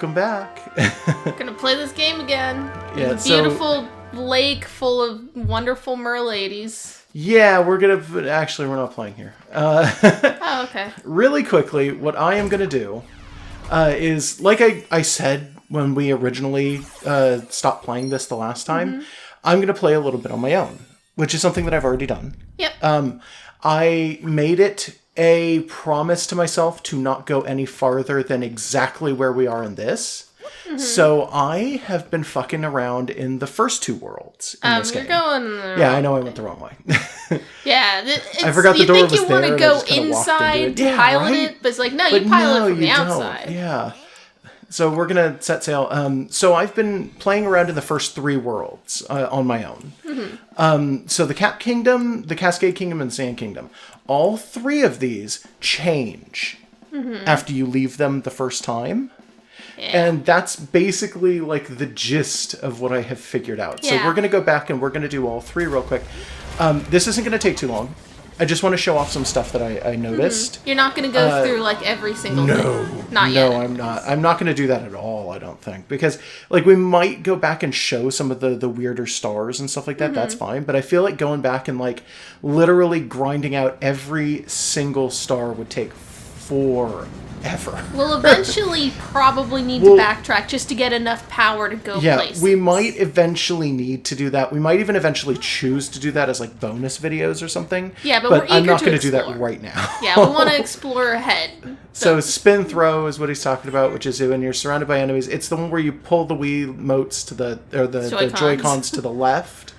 Welcome back. Gonna play this game again. Yeah, a beautiful lake full of wonderful merladies. Yeah, actually, we're not playing here. Oh, okay. Really quickly, what I am going to do is, like I said when we originally stopped playing this the last time, I'm going to play a little bit on my own, which is something that I've already done. Yep. I made it a promise to myself to not go any farther than exactly where we are in this. So I have been fucking around in the first two worlds in this game. You're going Yeah, I know I went the wrong way. Yeah, I forgot the door was there. You think you want to go inside to pilot it, but it's like, no, you pilot it from the outside. Yeah. So we're going to set sail. So I've been playing around in the first three worlds on my own. So the Cap Kingdom, the Cascade Kingdom, and Sand Kingdom. All three of these change after you leave them the first time. Yeah. And that's basically like the gist of what I have figured out. So we're going to go back and we're going to do all three real quick. This isn't going to take too long. I just want to show off some stuff that I noticed. You're not going to go through like every single thing? Not yet. No, I'm not. I'm not going to do that at all, I don't think. Because like we might go back and show some of the weirder stars and stuff like that. That's fine. But I feel like going back and like literally grinding out every single star would take forever. We'll eventually probably need to backtrack just to get enough power to go places. Yeah, we might eventually need to do that. We might even eventually choose to do that as like bonus videos or something. Yeah, but we're eager I'm not to going to do explore. that right now. Yeah, we want to explore ahead. So spin throw is what he's talking about, which is when you're surrounded by enemies. It's the one where you pull the Wiimotes to the Joy-Cons to the left.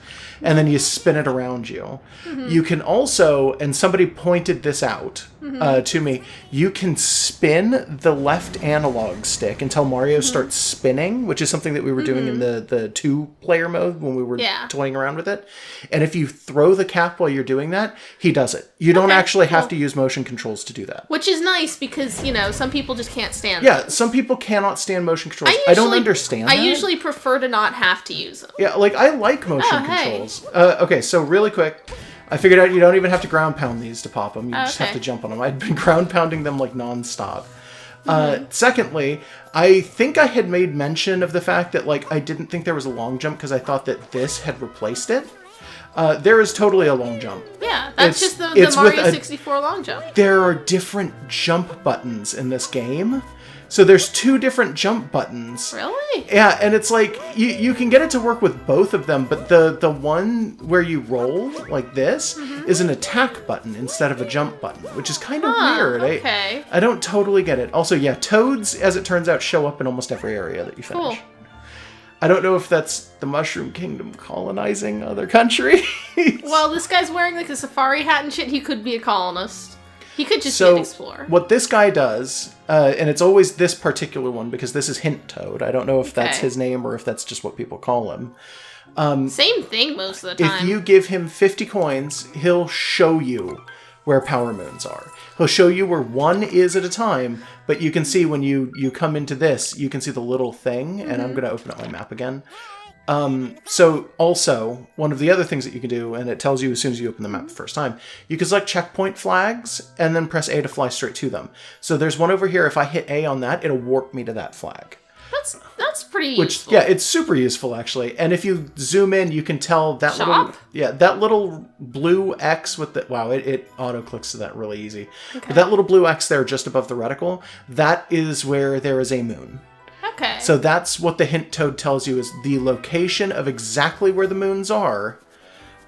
And then you spin it around you. You can also, and somebody pointed this out to me, you can spin the left analog stick until Mario starts spinning, which is something that we were doing in the two-player mode when we were toying around with it. And if you throw the cap while you're doing that, he does it. You don't actually have to use motion controls to do that. Which is nice because, you know, some people just can't stand Yeah, those. some people cannot stand motion controls. I don't understand that. I usually prefer to not have to use them. Yeah, like, I like motion controls. Okay, so really quick, I figured out you don't even have to ground pound these to pop them. You just have to jump on them. I'd been ground pounding them like nonstop. Secondly, I think I had made mention of the fact that like I didn't think there was a long jump because I thought that this had replaced it. There is totally a long jump. Yeah, that's just the Mario 64 long jump. There are different jump buttons in this game. So there's two different jump buttons. Really? Yeah, and it's like, you can get it to work with both of them, but the one where you roll, like this, is an attack button instead of a jump button, which is kind of weird. Okay. I don't totally get it. Also, yeah, toads, as it turns out, show up in almost every area that you finish. Cool. I don't know if that's the Mushroom Kingdom colonizing other countries. Well, this guy's wearing like a safari hat and shit. He could be a colonist. He could just be an explorer. What this guy does, and it's always this particular one because this is Hint Toad. I don't know if that's his name or if that's just what people call him. Same thing most of the time. If you give him 50 coins, he'll show you where power moons are. He'll show you where one is at a time, but you can see when you come into this, you can see the little thing, and I'm going to open up my map again. So also, one of the other things that you can do, and it tells you as soon as you open the map the first time, you can select checkpoint flags and then press A to fly straight to them. So there's one over here. If I hit A on that, it'll warp me to that flag. That's pretty useful. Yeah, it's super useful actually. And if you zoom in, you can tell that that little blue X with the it auto clicks to that really easy. Okay. But that little blue X there just above the reticle, that is where there is a moon. Okay. So that's what the Hint Toad tells you is the location of exactly where the moons are.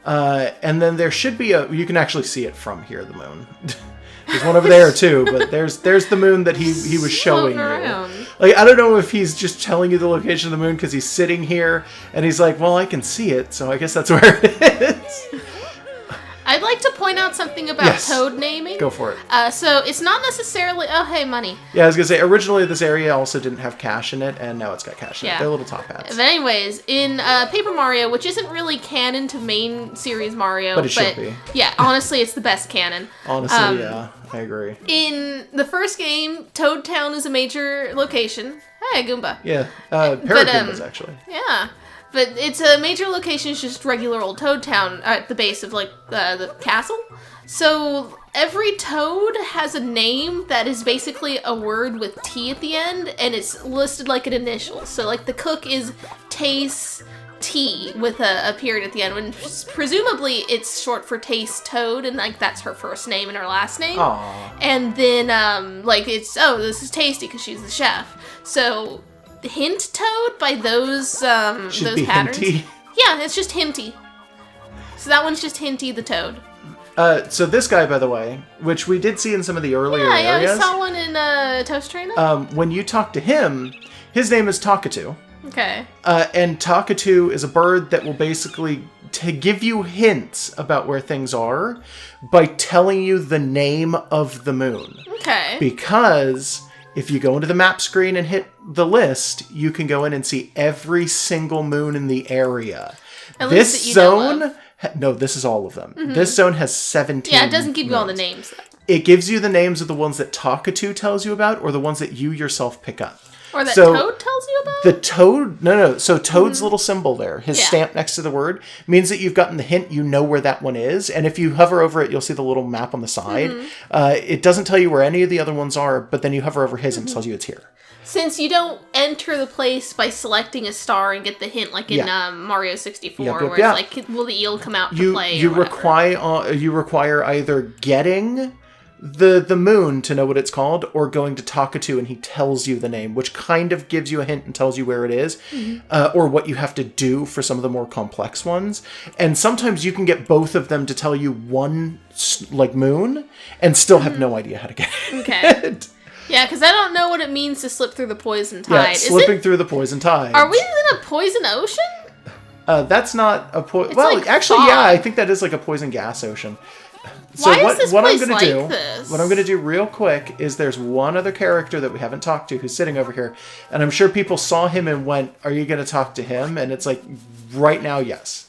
And then there should be you can actually see it from here, the moon. There's one over there too, but there's the moon that he was showing you. Like, I don't know if he's just telling you the location of the moon because he's sitting here and he's like, well, I can see it, so I guess that's where it is. I'd like to point out something about Toad naming. Go for it. So it's not necessarily... Oh, hey, money. Yeah, I was going to say, originally this area also didn't have cash in it, and now it's got cash in it. They're little top hats. But anyways, in Paper Mario, which isn't really canon to main series Mario... But it should be. Yeah, honestly, it's the best canon. Honestly, yeah, I agree. In the first game, Toad Town is a major location. Hey, Goomba. Yeah, Paragoombas, actually. Yeah. But it's a major location, it's just regular old Toad Town at the base of, like, the castle. So every toad has a name that is basically a word with T at the end, and it's listed like an initial. So, like, the cook is Taste T with a period at the end, when presumably it's short for Taste Toad, and, like, that's her first name and her last name. Aww. And then, like, it's, oh, this is Tasty because she's the chef. So, Hint Toad by those patterns. Hinty. Yeah, it's just Hinty. So that one's just Hinty the Toad. So this guy, by the way, which we did see in some of the earlier areas. Yeah, we saw one in Toast Trainer. When you talk to him, his name is Talkatoo. Okay. And Talkatoo is a bird that will basically give you hints about where things are by telling you the name of the moon. Okay. Because if you go into the map screen and hit the list, you can go in and see every single moon in the area. At least that you know of. No, this is all of them. Mm-hmm. This zone has 17. Yeah, it doesn't give you all the names, though. It gives you the names of the ones that Talkatoo tells you about, or the ones that you yourself pick up. Or that Toad tells you about? The Toad, no. So Toad's little symbol there, his stamp next to the word, means that you've gotten the hint, you know where that one is. And if you hover over it, you'll see the little map on the side. It doesn't tell you where any of the other ones are, but then you hover over his and it tells you it's here. Since you don't enter the place by selecting a star and get the hint, like in Mario 64, where it's like, will the eel come out to play? You require either getting the moon to know what it's called, or going to Talkatoo and he tells you the name, which kind of gives you a hint and tells you where it is, or what you have to do for some of the more complex ones. And sometimes you can get both of them to tell you one like moon and still have no idea how to get it. Okay. Yeah, because I don't know what it means to slip through the poison tide. Yeah, slipping through the poison tide. Are we in a poison ocean? That's not a poison... Well, like actually, fog. Yeah, I think that is like a poison gas ocean. So Why is this what place I'm gonna like do, this? What I'm going to do real quick is there's one other character that we haven't talked to who's sitting over here. And I'm sure people saw him and went, are you going to talk to him? And it's like, right now, yes.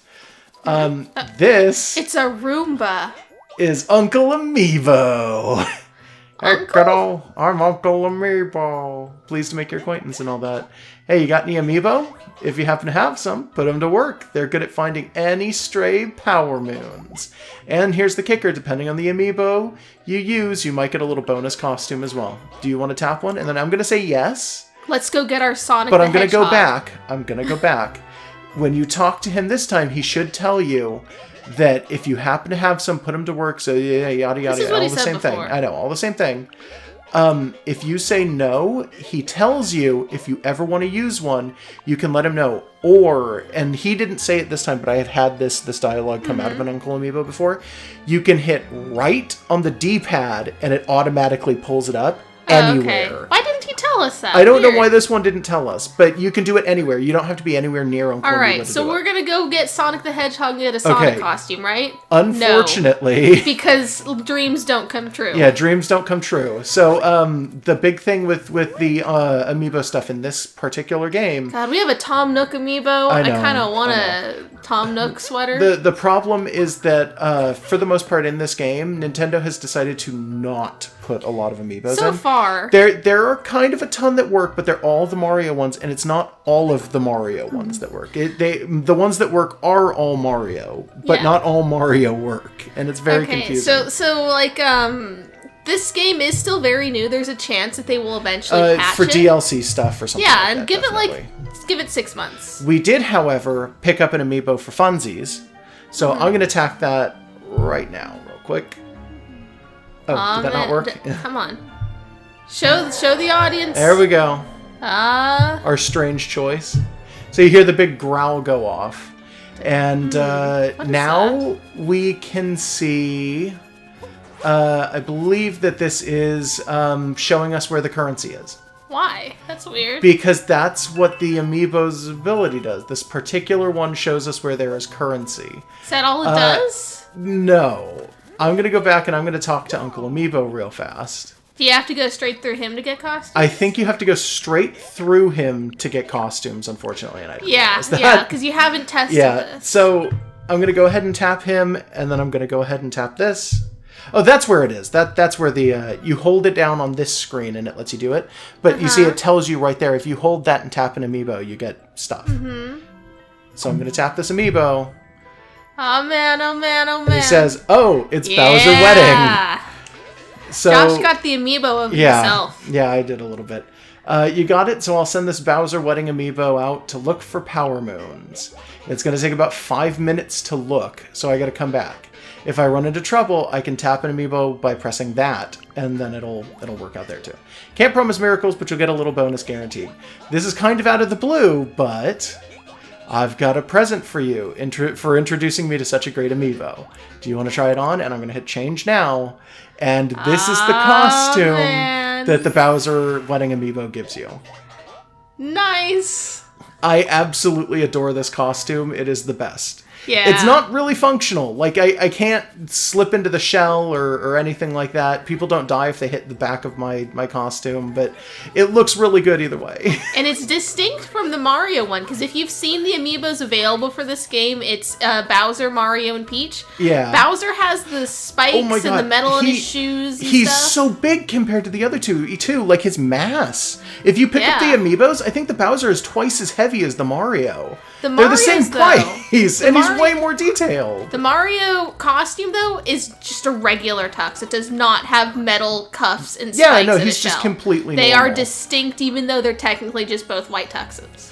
This... It's a Roomba. Is Uncle Amiibo. Uncle? I'm Uncle Amiibo. Pleased to make your acquaintance and all that. Hey, you got any Amiibo? If you happen to have some, put them to work. They're good at finding any stray power moons. And here's the kicker. Depending on the Amiibo you use, you might get a little bonus costume as well. Do you want to tap one? And then I'm going to say yes. Let's go get our Sonic the Hedgehog. But I'm going to go back. When you talk to him this time, he should tell you that if you happen to have some, put them to work. So yeah, yada yada. This is what all he the said same before. thing. I know, all the same thing. If you say no, he tells you if you ever want to use one, you can let him know. Or, and he didn't say it this time, but I have had this dialogue come out of an Uncle Amiibo before. You can hit right on the D-pad and it automatically pulls it up anywhere. Okay. Why didn't he tell us that? I don't know why this one didn't tell us, but you can do it anywhere. You don't have to be anywhere near Uncle Amiibo. All right, to so do we're going to go get Sonic the Hedgehog and get a Sonic costume, right? Unfortunately. No, because dreams don't come true. Yeah, dreams don't come true. So the big thing with the Amiibo stuff in this particular game... God, we have a Tom Nook Amiibo. I kind of want a Tom Nook sweater. The problem is that, for the most part in this game, Nintendo has decided to not put a lot of Amiibos in. So far. There are kind of a ton that work, but they're all the Mario ones, and it's not all of the Mario ones that work. The ones that work are all Mario, but not all Mario work, and it's very confusing. So like, this game is still very new. There's a chance that they will eventually patch for it. DLC stuff or something. Yeah, like and that, give it 6 months. We did, however, pick up an Amiibo for funsies, so I'm going to tack that right now, real quick. Oh, did that not work? Come on. Show the audience. There we go. Our strange choice. So you hear the big growl go off. And now we can see... I believe that this is showing us where the currency is. Why? That's weird. Because that's what the Amiibo's ability does. This particular one shows us where there is currency. Is that all it does? No. I'm going to go back and I'm going to talk to Uncle Amiibo real fast. Do you have to go straight through him to get costumes? I think you have to go straight through him to get costumes, unfortunately. And I didn't realize that. Yeah, because you haven't tested this. So I'm going to go ahead and tap him, and then I'm going to go ahead and tap this. Oh, that's where it is. That's where the... you hold it down on this screen, and it lets you do it. But you see, it tells you right there, if you hold that and tap an Amiibo, you get stuff. So I'm going to tap this Amiibo. Oh, man, oh, man, oh, man. And he says, oh, it's Bowser Wedding. So Josh got the amiibo of himself. Yeah, I did a little bit. You got it, so I'll send this Bowser Wedding amiibo out to look for power moons. It's going to take about 5 minutes to look, so I got to come back. If I run into trouble, I can tap an amiibo by pressing that, and then it'll work out there too. Can't promise miracles, but you'll get a little bonus guaranteed. This is kind of out of the blue, but I've got a present for you for introducing me to such a great amiibo. Do you want to try it on? And I'm going to hit change now. And this is the costume that the Bowser Wedding amiibo gives you. Nice. I absolutely adore this costume. It is the best. Yeah. It's not really functional. Like, I can't slip into the shell or anything like that. People don't die if they hit the back of my costume, but it looks really good either way. And it's distinct from the Mario one, because if you've seen the amiibos available for this game, it's Bowser, Mario, and Peach. Yeah. Bowser has the spikes and the metal in his shoes and He's stuff. so big compared to the other two, too. Like, his mass. If you pick up the amiibos, I think the Bowser is twice as heavy as the Mario. They're the same price, and he's way more detailed. The Mario costume, though, is just a regular tux. It does not have metal cuffs and spikes in his he's just completely They normal. are distinct, even though they're technically just both white tuxes.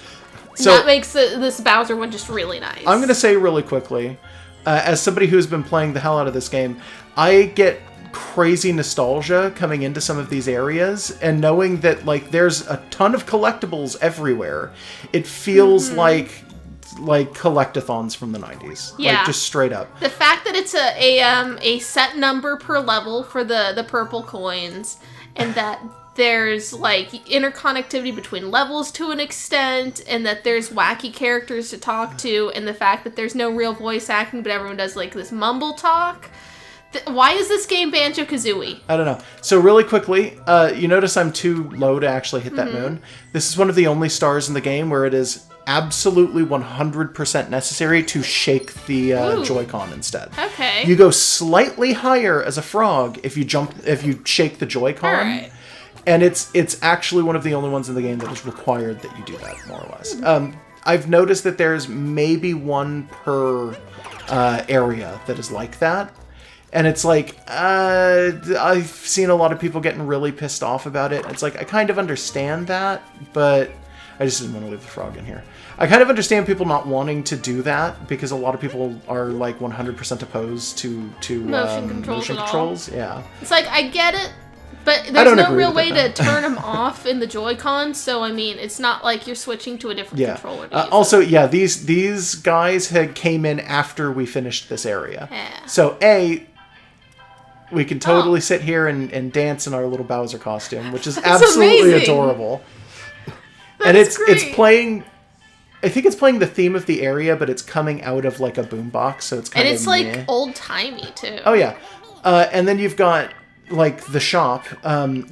So that makes this Bowser one just really nice. I'm going to say really quickly, as somebody who's been playing the hell out of this game, I get crazy nostalgia coming into some of these areas and knowing that, like, there's a ton of collectibles everywhere. It feels like collectathons from the 90s. Yeah. Like, just straight up. The fact that it's a set number per level for the purple coins, and that there's, like, interconnectivity between levels to an extent, and that there's wacky characters to talk to, and the fact that there's no real voice acting, but everyone does, like, this mumble talk. Why is this game Banjo-Kazooie? I don't know. So really quickly, you notice I'm too low to actually hit that moon. This is one of the only stars in the game where it is absolutely 100% necessary to shake the Joy-Con instead. Okay. You go slightly higher as a frog if you shake the Joy-Con. All right. And it's actually one of the only ones in the game that is required that you do that, more or less. I've noticed that there's maybe one per area that is like that. And it's like, I've seen a lot of people getting really pissed off about it. It's like, I kind of understand that, but I just didn't want to leave the frog in here. I kind of understand people not wanting to do that, because a lot of people are, like, 100% opposed to motion controls. Yeah. It's like, I get it, but there's no real way to turn them off in the Joy-Con, so, I mean, it's not like you're switching to a different controller to use also, these guys came in after we finished this area. Yeah. So, we can totally sit here and dance in our little Bowser costume, which is absolutely amazing. Adorable. And it's playing, I think it's playing the theme of the area, but it's coming out of, like, a boombox, so it's kind of... And it's, like, old-timey, too. Oh, yeah. And then you've got, like, the shop.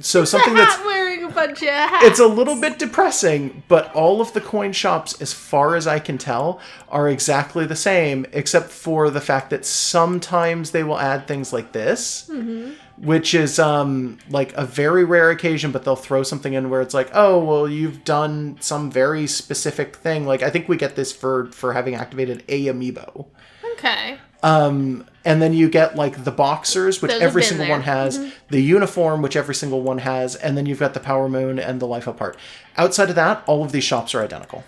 So something that's... wearing a bunch of hats. It's a little bit depressing, but all of the coin shops, as far as I can tell, are exactly the same, except for the fact that sometimes they will add things like this, which is, like, a very rare occasion, but they'll throw something in where it's like, oh, well, you've done some very specific thing. Like, I think we get this for having activated a amiibo. Okay. And then you get, like, the boxers, which Those every single one has, the uniform, which every single one has, and then you've got the Power Moon and the Life Apart. Outside of that, all of these shops are identical.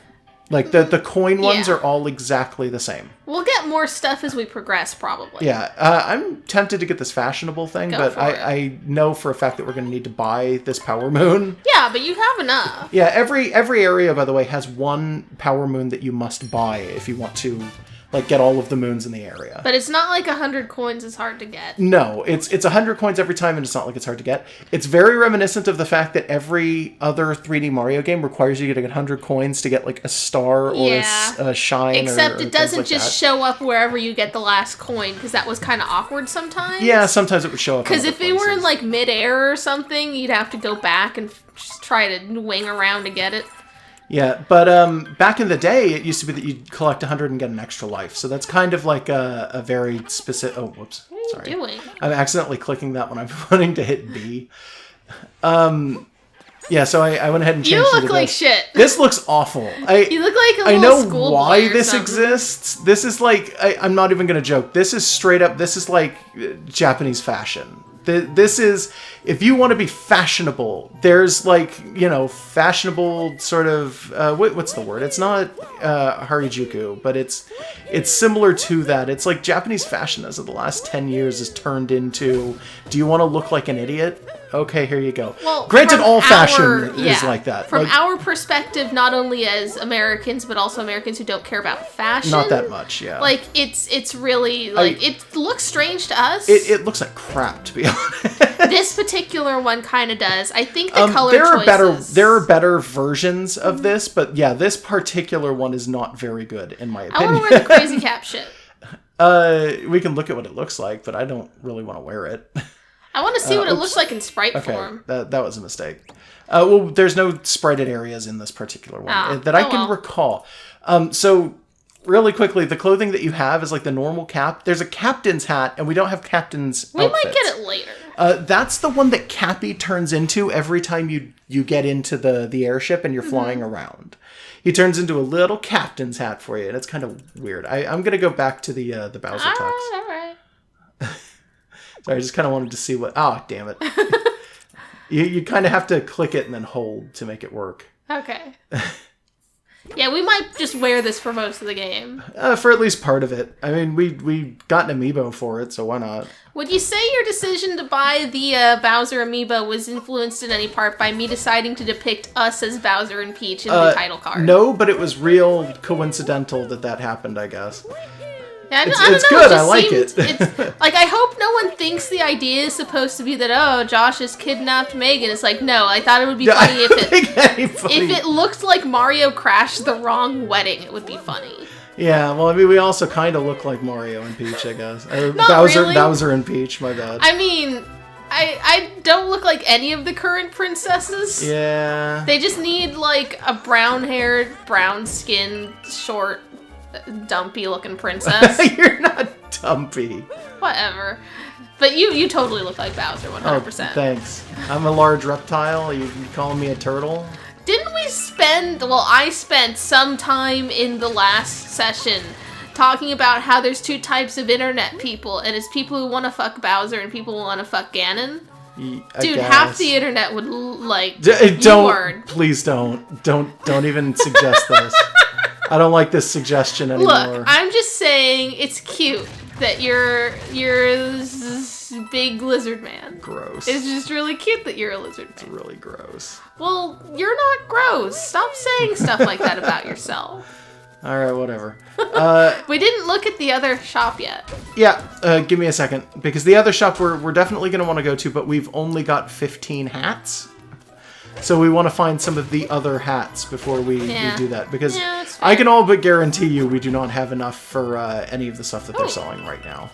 Like, the coin ones are all exactly the same. We'll get more stuff as we progress, probably. Yeah, I'm tempted to get this fashionable thing, but I know for a fact that we're going to need to buy this Power Moon. Yeah, but you have enough. Yeah, every area, by the way, has one Power Moon that you must buy if you want to, like, get all of the moons in the area. But it's not like 100 coins is hard to get. No, it's 100 coins every time, and it's not like it's hard to get. It's very reminiscent of the fact that every other 3D Mario game requires you to get 100 coins to get, like, a star or a shine. Except or it doesn't like just show up wherever you get the last coin, because that was kind of awkward sometimes. Yeah, sometimes it would show up. Because if it were in, like, midair or something, you'd have to go back and just try to wing around to get it. Yeah, but back in the day, it used to be that you'd collect 100 and get an extra life. So that's kind of like a very specific... Oh, whoops. What are you doing? I'm accidentally clicking that when I'm wanting to hit B. Yeah, so I went ahead and changed it. You look like shit. This looks awful. You look like a little schoolboy. I know why this exists. This is like... I'm not even going to joke. This is straight up... This is like Japanese fashion. This is, if you want to be fashionable, there's like, fashionable sort of, what's the word? It's not Harajuku, but it's similar to that. It's like Japanese fashion as of the last 10 years has turned into, do you want to look like an idiot? Okay, here you go. Well, granted, all fashion is like that. From our perspective, not only as Americans, but also Americans who don't care about fashion. Not that much, yeah. Like, it's really, like, it looks strange to us. It looks like crap, to be honest. This particular one kind of does. I think the color choices... There are better versions of this, but yeah, this particular one is not very good, in my opinion. I want to wear the crazy cap shit. We can look at what it looks like, but I don't really want to wear it. I want to see what it looks like in sprite form. That was a mistake. Well, there's no sprited areas in this particular one that I can recall. So, really quickly, the clothing that you have is like the normal cap. There's a captain's hat, and we don't have captain's outfits. Might get it later. That's the one that Cappy turns into every time you get into the airship and you're flying around. He turns into a little captain's hat for you, and it's kind of weird. I'm going to go back to the Bowser talks. All right. Sorry, I just kind of wanted to see what... Oh, damn it. you kind of have to click it and then hold to make it work. Okay. Yeah, we might just wear this for most of the game. For at least part of it. I mean, we got an Amiibo for it, so why not? Would you say your decision to buy the Bowser Amiibo was influenced in any part by me deciding to depict us as Bowser and Peach in the title card? No, but it was real coincidental that happened, I guess. Yeah, it's good. I like it. It's, like, I hope no one thinks the idea is supposed to be that, oh, Josh has kidnapped Megan. It's like, no, I thought it would be funny if it looked like Mario crashed the wrong wedding. It would be funny. Yeah, well, I mean, we also kind of look like Mario and Peach, I guess. Bowser and Peach, my bad. I mean, I don't look like any of the current princesses. Yeah. They just need, like, a brown-haired, brown-skinned, short... dumpy looking princess. You're not dumpy. Whatever. But you totally look like Bowser, 100%. Oh, thanks. I'm a large reptile. You calling me a turtle? Didn't we I spent some time in the last session talking about how there's two types of internet people, and it's people who want to fuck Bowser and people who want to fuck Ganon? Dude, half the internet would Please don't even suggest this. I don't like this suggestion anymore. Look, I'm just saying it's cute that you're this big lizard man. Gross. It's just really cute that you're a lizard man. It's really gross. Well, you're not gross. Stop saying stuff like that about yourself. All right, whatever. We didn't look at the other shop yet. Yeah, give me a second. Because the other shop we're definitely going to want to go to, but we've only got 15 hats. So we want to find some of the other hats before we do that. Because I can all but guarantee you we do not have enough for any of the stuff that they're selling right now.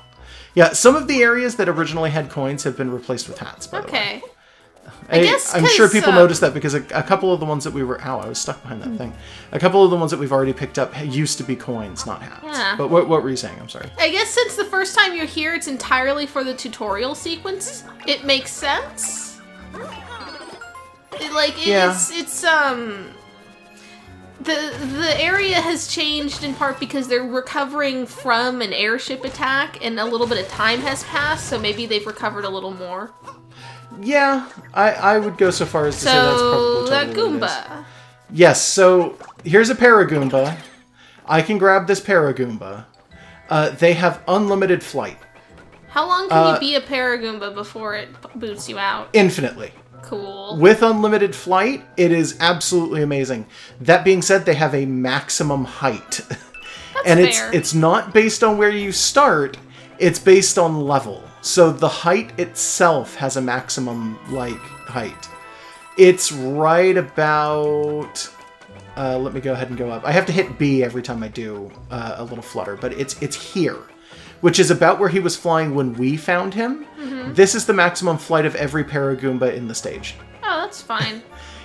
Yeah, some of the areas that originally had coins have been replaced with hats, by the way. I'm sure people noticed that because a couple of the ones that we were... Ow, I was stuck behind that thing. A couple of the ones that we've already picked up used to be coins, not hats. Yeah. But what were you saying? I'm sorry. I guess since the first time you're here, it's entirely for the tutorial sequence. It makes sense. The area has changed in part because they're recovering from an airship attack and a little bit of time has passed, so maybe they've recovered a little more. Yeah, I would go so far as to say that's probably that Goomba. Yes, so here's a Paragoomba. I can grab this Paragoomba. They have unlimited flight. How long can you be a Paragoomba before it boots you out? Infinitely. Cool. With unlimited flight, it is absolutely amazing. That being said, they have a maximum height. That's fair. It's not based on where you start, it's based on level. So the height itself has a maximum, height. It's right about... let me go ahead and go up. I have to hit B every time I do a little flutter, but it's here. Which is about where he was flying when we found him. Mm-hmm. This is the maximum flight of every Paragoomba in the stage. Oh, that's fine.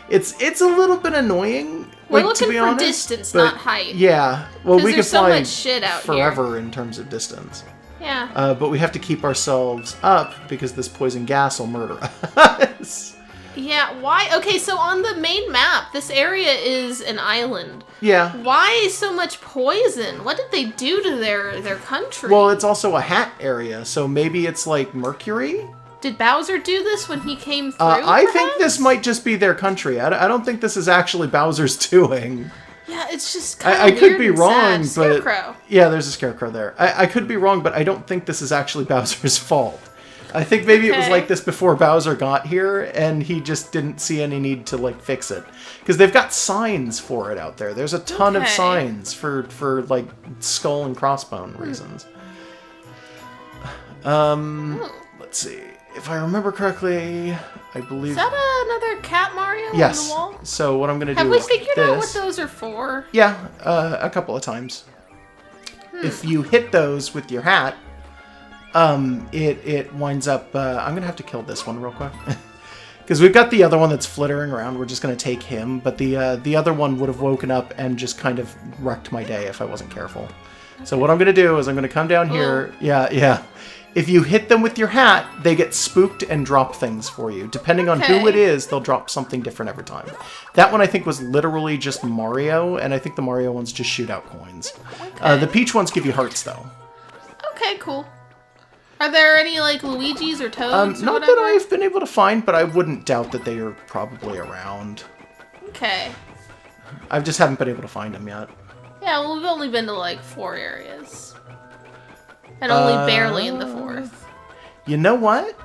It's a little bit annoying. We're looking for distance, not height. Yeah, well, we could fly so much shit out forever in terms of distance. Yeah. But we have to keep ourselves up because this poison gas will murder us. Yeah, why? Okay, so on the main map, this area is an island. Yeah. Why so much poison? What did they do to their country? Well, it's also a hat area, so maybe it's like mercury? Did Bowser do this when he came through, I think this might just be their country. I don't think this is actually Bowser's doing. Yeah, it's just kind of I could be wrong, but... Scarecrow. Yeah, there's a scarecrow there. I could be wrong, but I don't think this is actually Bowser's fault. I think maybe it was like this before Bowser got here, and he just didn't see any need to, like, fix it. Because they've got signs for it out there. There's a ton of signs for like, skull and crossbone reasons. Let's see. If I remember correctly, I believe... Is that another Cat Mario on the wall? So what I'm going to do Have we figured out what those are for? Yeah, a couple of times. If you hit those with your hat, it winds up... I'm going to have to kill this one real quick. Because we've got the other one that's flittering around. We're just going to take him. But the other one would have woken up and just kind of wrecked my day if I wasn't careful. Okay. So what I'm going to do is I'm going to come down here. Yeah. If you hit them with your hat, they get spooked and drop things for you. Depending on who it is, they'll drop something different every time. That one I think was literally just Mario, and I think the Mario ones just shoot out coins. Okay. The Peach ones give you hearts, though. Okay, cool. Are there any, like, Luigi's or Toads or not whatever? that I've been able to find, but I wouldn't doubt that they are probably around. Okay. I just haven't been able to find them yet. Yeah, well, we've only been to, like, 4 areas. And only barely in the 4th. You know what?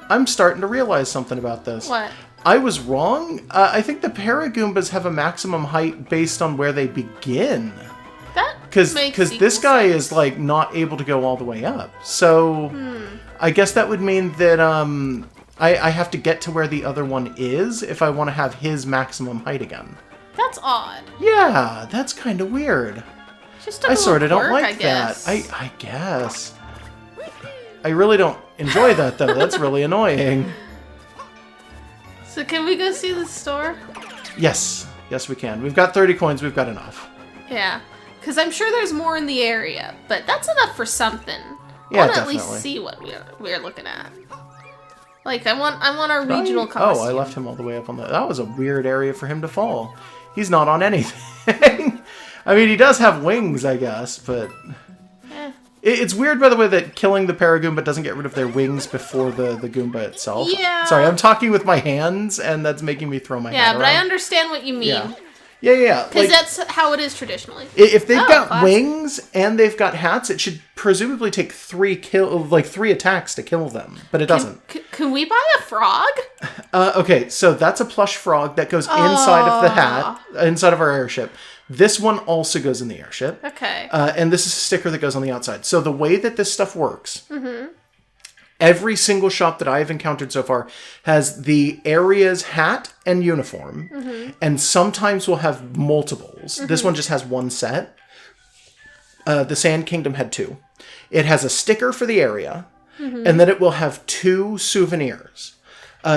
I'm starting to realize something about this. What? I was wrong. I think the Paragoombas have a maximum height based on where they begin. That Because this guy is, like, not able to go all the way up. So, I guess that would mean that I have to get to where the other one is if I want to have his maximum height again. That's odd. Yeah, that's kind of weird. Just a I sort of don't like I guess. that. I guess. I really don't enjoy that, though. That's really annoying. So can we go see the store? Yes. Yes, we can. We've got 30 coins. We've got enough. Yeah. Because I'm sure there's more in the area, but that's enough for something. Yeah, I want to at definitely. least see what we're looking at. Like, I want our regional costume. Oh, I left him all the way up on the... That was a weird area for him to fall. He's not on anything. I mean, he does have wings, I guess, but... It's weird, by the way, that killing the Paragoomba doesn't get rid of their wings before the Goomba itself. Yeah. Sorry, I'm talking with my hands, and that's making me throw my head around. I understand what you mean. Yeah. Because that's how it is traditionally. If they've got wings and they've got hats, it should presumably take 3 attacks to kill them, but it doesn't. Can we buy a frog? Okay, so that's a plush frog that goes inside of the hat, inside of our airship. This one also goes in the airship. Okay. And this is a sticker that goes on the outside. So the way that this stuff works, every single shop that I've encountered so far has the area's hat and uniform, and sometimes we'll have multiples. This one just has one set. The Sand Kingdom had 2. It has a sticker for the area, and then it will have 2 souvenirs.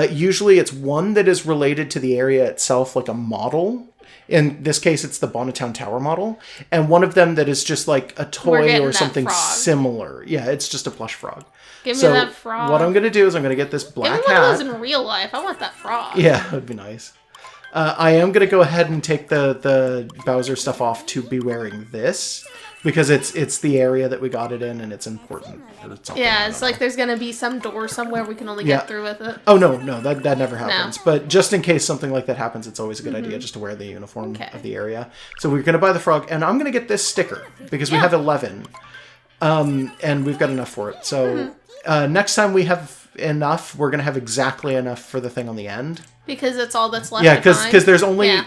Usually it's one that is related to the area itself, like a model. In this case, it's the Bonnetown Tower model. And one of them that is just like a toy or something similar. Yeah, it's just a plush frog. Give me that frog. What I'm going to do is I'm going to get this black hat. Give me one of those in real life. I want that frog. Yeah, that would be nice. I am going to go ahead and take the Bowser stuff off to be wearing this. Because it's the area that we got it in, and it's important. Yeah, it's like there's going to be some door somewhere we can only get through with it. Oh, no, that never happens. No. But just in case something like that happens, it's always a good idea just to wear the uniform of the area. So we're going to buy the frog, and I'm going to get this sticker, because we have 11. And we've got enough for it. So next time we have enough, we're going to have exactly enough for the thing on the end. Because that's all that's left. Yeah, because there's only... Yeah.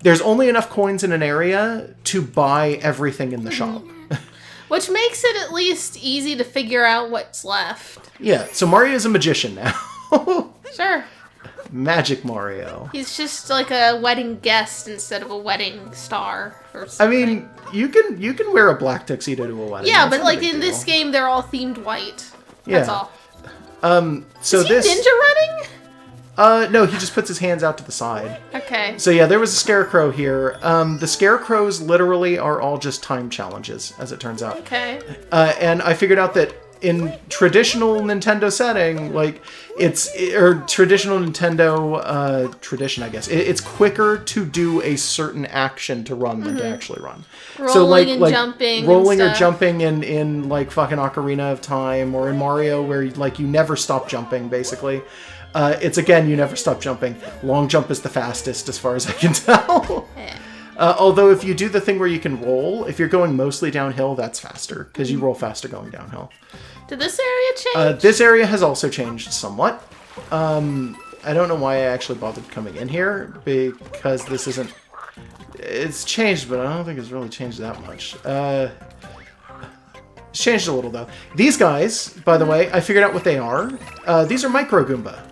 There's only enough coins in an area to buy everything in the shop. Which makes it at least easy to figure out what's left. Yeah, so Mario's a magician now. Sure. Magic Mario. He's just like a wedding guest instead of a wedding star or something. I mean, you can wear a black tuxedo to a wedding. Yeah, but like in this game, they're all themed white. That's all. So is he ninja running? No, he just puts his hands out to the side. Okay. So yeah, there was a scarecrow here. The scarecrows literally are all just time challenges, as it turns out. Okay. And I figured out that in traditional Nintendo setting, like traditional Nintendo tradition, I guess. It's quicker to do a certain action to run than to actually run. Rolling and jumping. Rolling or jumping in like fucking Ocarina of Time, or in Mario where like you never stop jumping basically. It's again, you never stop jumping. Long jump is the fastest as far as I can tell. Yeah. Although if you do the thing where you can roll, if you're going mostly downhill, that's faster because you roll faster going downhill. Did this area change? This area has also changed somewhat. I don't know why I actually bothered coming in here, because this isn't... It's changed, but I don't think it's really changed that much. It's changed a little, though. These guys, by the way, I figured out what they are. These are Micro Goomba.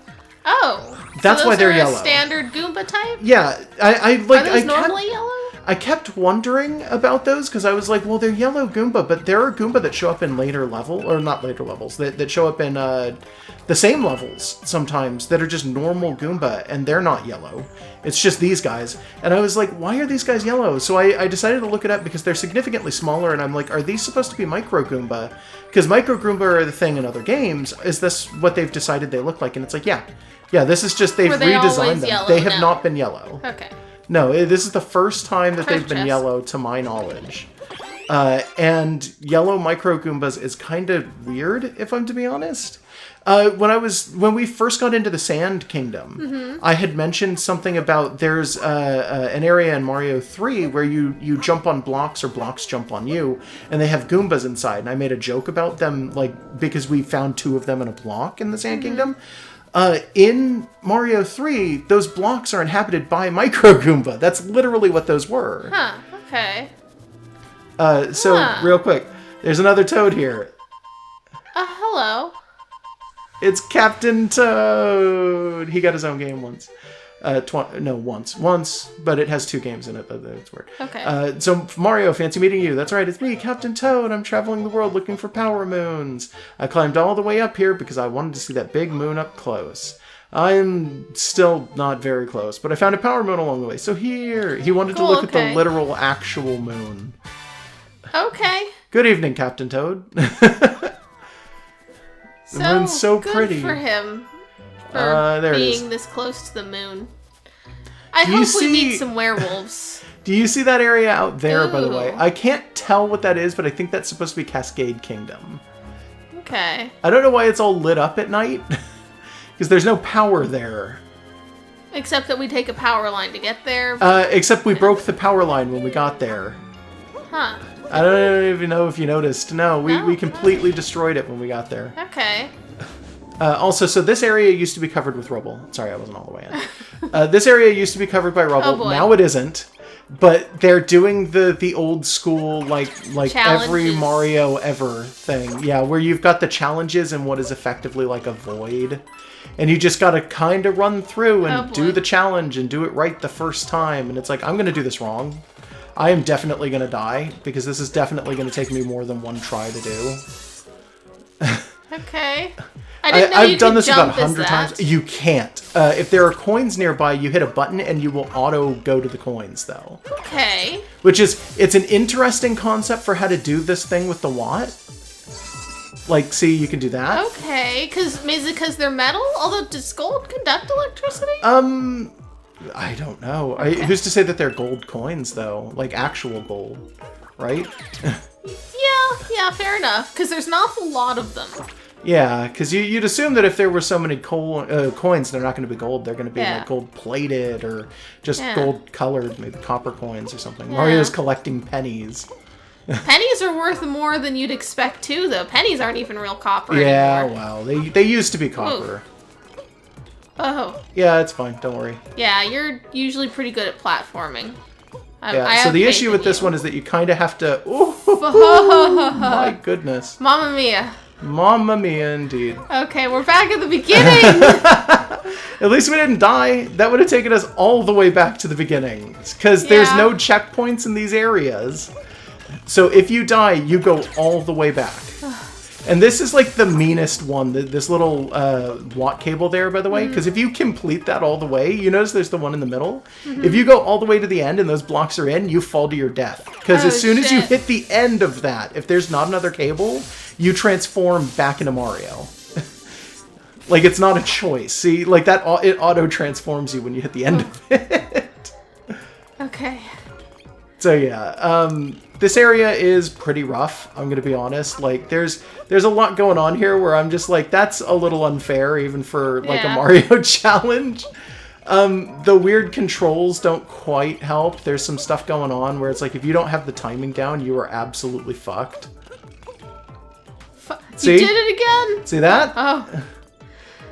Oh. That's why they're yellow. Standard Goomba type? Yeah. Are those normally yellow? I kept wondering about those because I was like, well, they're yellow Goomba, but there are Goomba that show up in later level, or not later levels, that show up in the same levels sometimes that are just normal Goomba, and they're not yellow. It's just these guys. And I was like, why are these guys yellow? So I decided to look it up because they're significantly smaller, and I'm like, are these supposed to be Micro Goomba? Because Micro Goomba are the thing in other games. Is this what they've decided they look like? And it's like, yeah. Yeah, this is just, they've redesigned them. They have not been yellow. Okay. No, this is the first time that they've been yellow, to my knowledge. And yellow Micro Goombas is kind of weird, if I'm to be honest. When we first got into the Sand Kingdom, I had mentioned something about there's an area in Mario 3 where you jump on blocks or blocks jump on you, and they have Goombas inside. And I made a joke about them, like, because we found 2 of them in a block in the Sand Kingdom. In Mario 3, those blocks are inhabited by Micro Goomba. That's literally what those were. Huh, okay. Real quick, there's another Toad here. Hello. It's Captain Toad. He got his own game once. Once, but it has 2 games in it. That's weird. Okay. So Mario, fancy meeting you. That's right, it's me, Captain Toad. I'm traveling the world looking for power moons. I climbed all the way up here because I wanted to see that big moon up close. I'm still not very close, but I found a power moon along the way. So here, he wanted to look at the literal, actual moon. Okay. Good evening, Captain Toad. The moon's so pretty. Good for him. For being this close to the moon. I hope we meet some werewolves. Do you see that area out there, by the way? I can't tell what that is, but I think that's supposed to be Cascade Kingdom. Okay. I don't know why it's all lit up at night, because there's no power there. Except that we take a power line to get there. Except we broke the power line when we got there. Huh. I don't even know if you noticed. No, we completely destroyed it when we got there. Okay. Also, so this area used to be covered with rubble. Sorry, I wasn't all the way in. This area used to be covered by rubble. Oh boy. Now it isn't. But they're doing the old school, like every Mario ever thing. Yeah, where you've got the challenges in what is effectively like a void. And you just got to kind of run through and do the challenge and do it right the first time. And it's like, I'm going to do this wrong. I am definitely going to die, because this is definitely going to take me more than one try to do. Okay. I didn't know I've done this about 100 times. You can't. If there are coins nearby, you hit a button and you will auto go to the coins, though. Okay. It's an interesting concept for how to do this thing with the Watt. Like, see, you can do that. Okay, is it because they're metal? Although, does gold conduct electricity? I don't know. Who's to say that they're gold coins, though? Like, actual gold, right? Yeah, fair enough. Because there's an awful lot of them. Yeah, because you'd assume that if there were so many coins, they're not going to be gold. They're going to be like gold-plated or just gold-colored, maybe copper coins or something. Yeah. Mario's collecting pennies. Pennies are worth more than you'd expect, too, though. Pennies aren't even real copper anymore. Well, they used to be copper. Ooh. Oh. Yeah, it's fine. Don't worry. Yeah, you're usually pretty good at platforming. So the issue with this one is that you kind of have to... Ooh, my goodness. Mamma mia. Mamma mia, indeed. Okay, we're back at the beginning. At least we didn't die. That would have taken us all the way back to the beginning. Because there's no checkpoints in these areas. So if you die, you go all the way back. And this is like the meanest one, this little block cable there, by the way, because if you complete that all the way, you notice there's the one in the middle. If you go all the way to the end and those blocks are in, you fall to your death. Because as soon as you hit the end of that, if there's not another cable, you transform back into Mario. Like, it's not a choice. See, like that, it auto-transforms you when you hit the end of it. Okay. So yeah, this area is pretty rough, I'm gonna be honest. Like, there's a lot going on here where I'm just like, that's a little unfair, even for like a Mario challenge. The weird controls don't quite help. There's some stuff going on where it's like, if you don't have the timing down, you are absolutely fucked. See? You did it again? See that?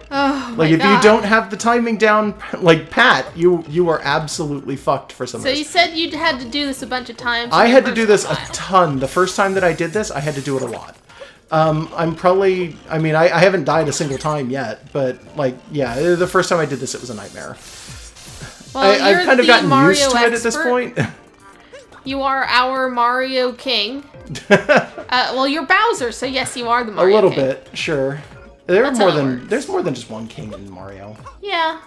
Oh, like, if you don't have the timing down, like Pat, you are absolutely fucked for some reason. So you said you had to do this a bunch of times. I had to do this a ton. The first time that I did this, I had to do it a lot. I'm probably, I mean, I haven't died a single time yet, but like, yeah, the first time I did this, it was a nightmare. Well, I've kind of gotten Mario used to it at this point. You are our Mario King. Well, you're Bowser, so yes, you are the Mario King. A little bit, sure. There's more than just one king in Mario. Yeah.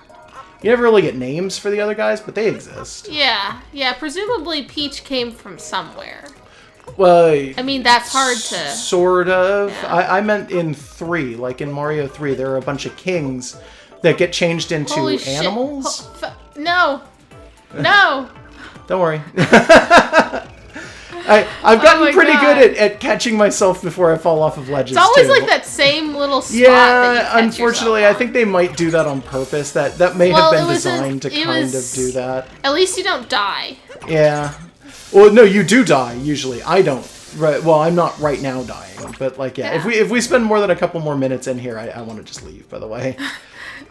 You never really get names for the other guys, but they exist. Yeah, yeah. Presumably Peach came from somewhere. Well, I mean, that's hard to... Sort of. Yeah. I meant in 3. Like in Mario 3, there are a bunch of kings that get changed into animals. No. No. Don't worry. I've gotten pretty good at catching myself before I fall off of ledges. It's always like that same little spot. Yeah, unfortunately, I think they might do that on purpose. That may have been designed to kind of do that. At least you don't die. Yeah. Well, no, you do die usually. I don't. Right. Well, I'm not right now dying, but like, yeah. If we spend more than a couple more minutes in here, I want to just leave. By the way,